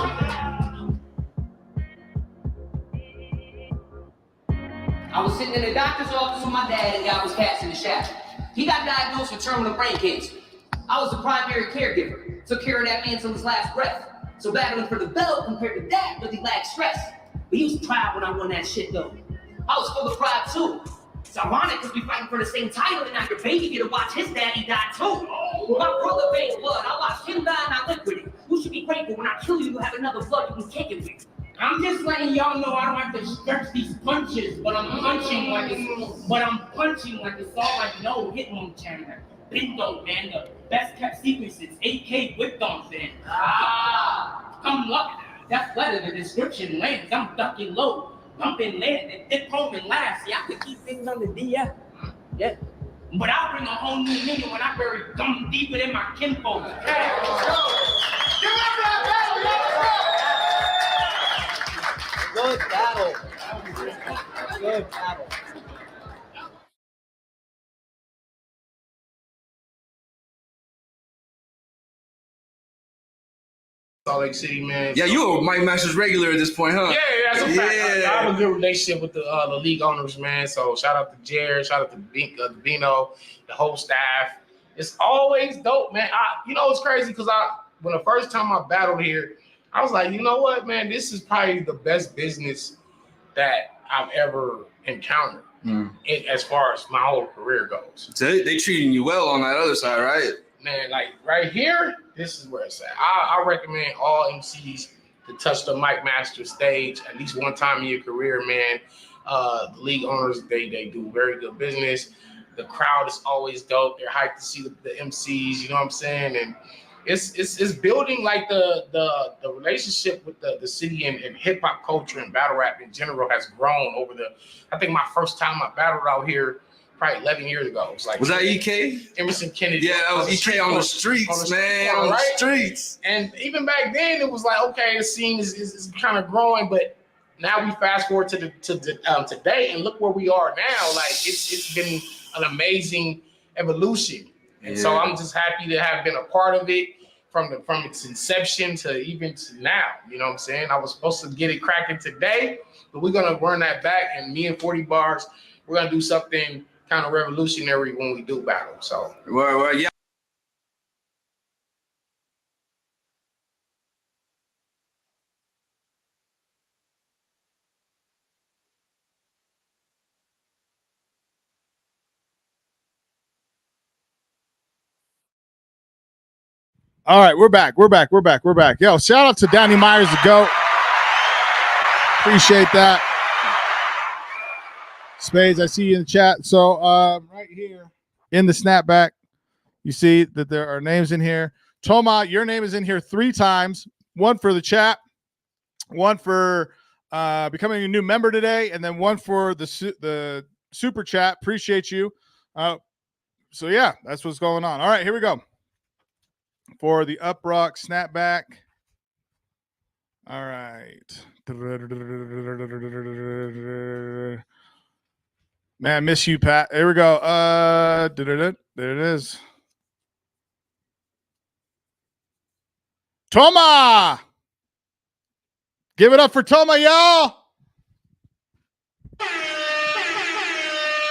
I was sitting in the doctor's office with my dad, and God was casting the shadow. He got diagnosed with terminal brain cancer. I was the primary caregiver, took care of that man till his last breath. So battling for the belt compared to that really lacked stress. But he was proud when I won that shit though. I was full of pride too. It's ironic because we fighting for the same title, and now your baby get to watch his daddy die too. My brother made blood. I watched him die and I lived with it. You should be grateful when I kill you, you have another blood you can kick it with. I'm just letting y'all know I don't have to stretch these punches, but I'm punching like it's all I know. Hitman channel, bingo, man, the best kept secret since 8K whipped on fan. Come luck, that's letter the description lands. I'm ducking low, pumping land, and dip home and last. See, I could keep things on the DF. Yeah. But I'll bring a whole new meaning when I bury gum deeper than my kinfolk. Hey, Good battle. Good battle. Salt Lake City, man. Yeah, you a Mike Masters regular at this point, huh? Yeah, that's a fact. Yeah. I have a good relationship with the league owners, man. So shout out to Jared, shout out to Gabino, the whole staff. It's always dope, man. It's crazy because when the first time I battled here, I was like, you know what, man, this is probably the best business that I've ever encountered as far as my whole career goes. So they treating you well on that other side, right? Man, like right here, this is where it's at. I recommend all MCs to touch the Mike Masters stage at least one time in your career, man. The league owners, they do very good business. The crowd is always dope. They're hyped to see the MCs, you know what I'm saying? And it's building like the relationship with the city and hip hop culture and battle rap in general has grown over I think my first time I battled out here probably 11 years ago. Was that EK? Emerson Kennedy. Yeah, that was EK on the streets, man. On the streets. And even back then, it was like, okay, the scene is kind of growing, but now we fast forward to today, and look where we are now. Like it's been an amazing evolution, and so I'm just happy to have been a part of it from its inception to even to now. You know what I'm saying? I was supposed to get it cracking today, but we're gonna run that back, and me and 40 Bars, we're gonna do something kind of revolutionary when we do battle. So well, yeah. All right, we're back. Yo, shout out to Danny Myers, the GOAT. Appreciate that. Spades, I see you in the chat. So right here in the snapback, you see that there are names in here. Toma, your name is in here 3 times. One for the chat, one for becoming a new member today, and then one for the super chat. Appreciate you. So yeah, that's what's going on. All right, here we go. For the Up Rock snapback. All right. Man, miss you, Pat. Here we go. There it is. Toma! Give it up for Toma, y'all!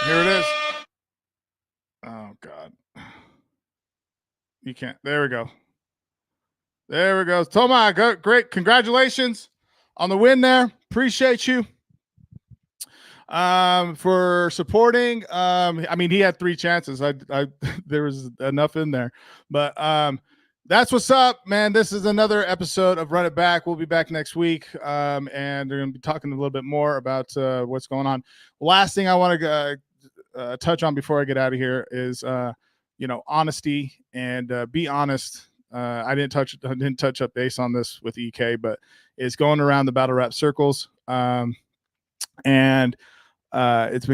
Here it is. Oh, God. You can't. There we go. There we go. Toma, great. Congratulations on the win there. Appreciate you for supporting. I mean, he had 3 chances. There was enough in there. But that's what's up, man. This is another episode of Run It Back. We'll be back next week, and we're going to be talking a little bit more about what's going on. Last thing I want to touch on before I get out of here is, honesty and be honest. I didn't touch up base on this with EK, but it's going around the battle rap circles, and it's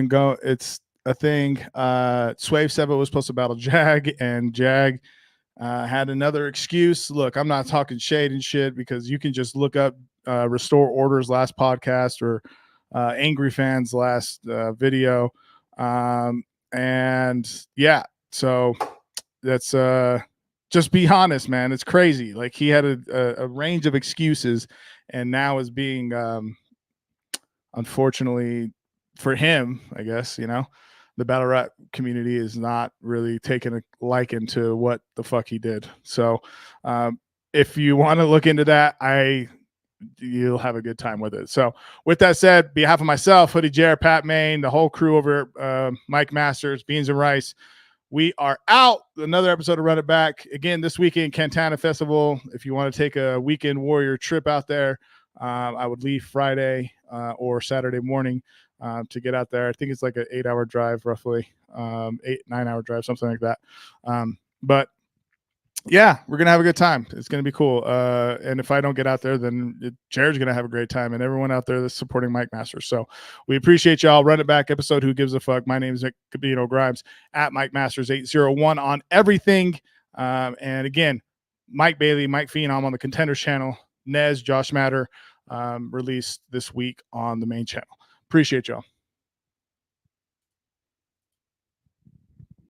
a thing. Swave 7 was supposed to battle Jag, and Jag had another excuse. Look, I'm not talking shade and shit, because you can just look up Restore Order's last podcast or Angry Fans last video. And yeah, so that's just be honest, man. It's crazy. Like, he had a range of excuses, and now is being unfortunately for him, I guess, the battle rap community is not really taking a liking to what the fuck he did. So if you want to look into that, you'll have a good time with it. So with that said, behalf of myself, Hoodie Jared, Pat Main, the whole crew over Mike Masters, Beans and Rice, we are out. Another episode of Run It Back. Again, this weekend, Cantana Festival. If you want to take a weekend warrior trip out there, I would leave Friday or Saturday morning to get out there. I think it's like an 8-hour drive, roughly 8-9-hour drive, something like that. But yeah, we're going to have a good time. It's going to be cool. And if I don't get out there, then Jared's going to have a great time, and everyone out there that's supporting Mike Masters. So we appreciate y'all. Run It Back episode. Who gives a fuck? My name is Gabino Grhymes at Mike Masters 801 on everything. And again, Mike Bailey, Mike Phenom on the Contenders channel, Nez, Josh Matter, released this week on the main channel. Appreciate y'all.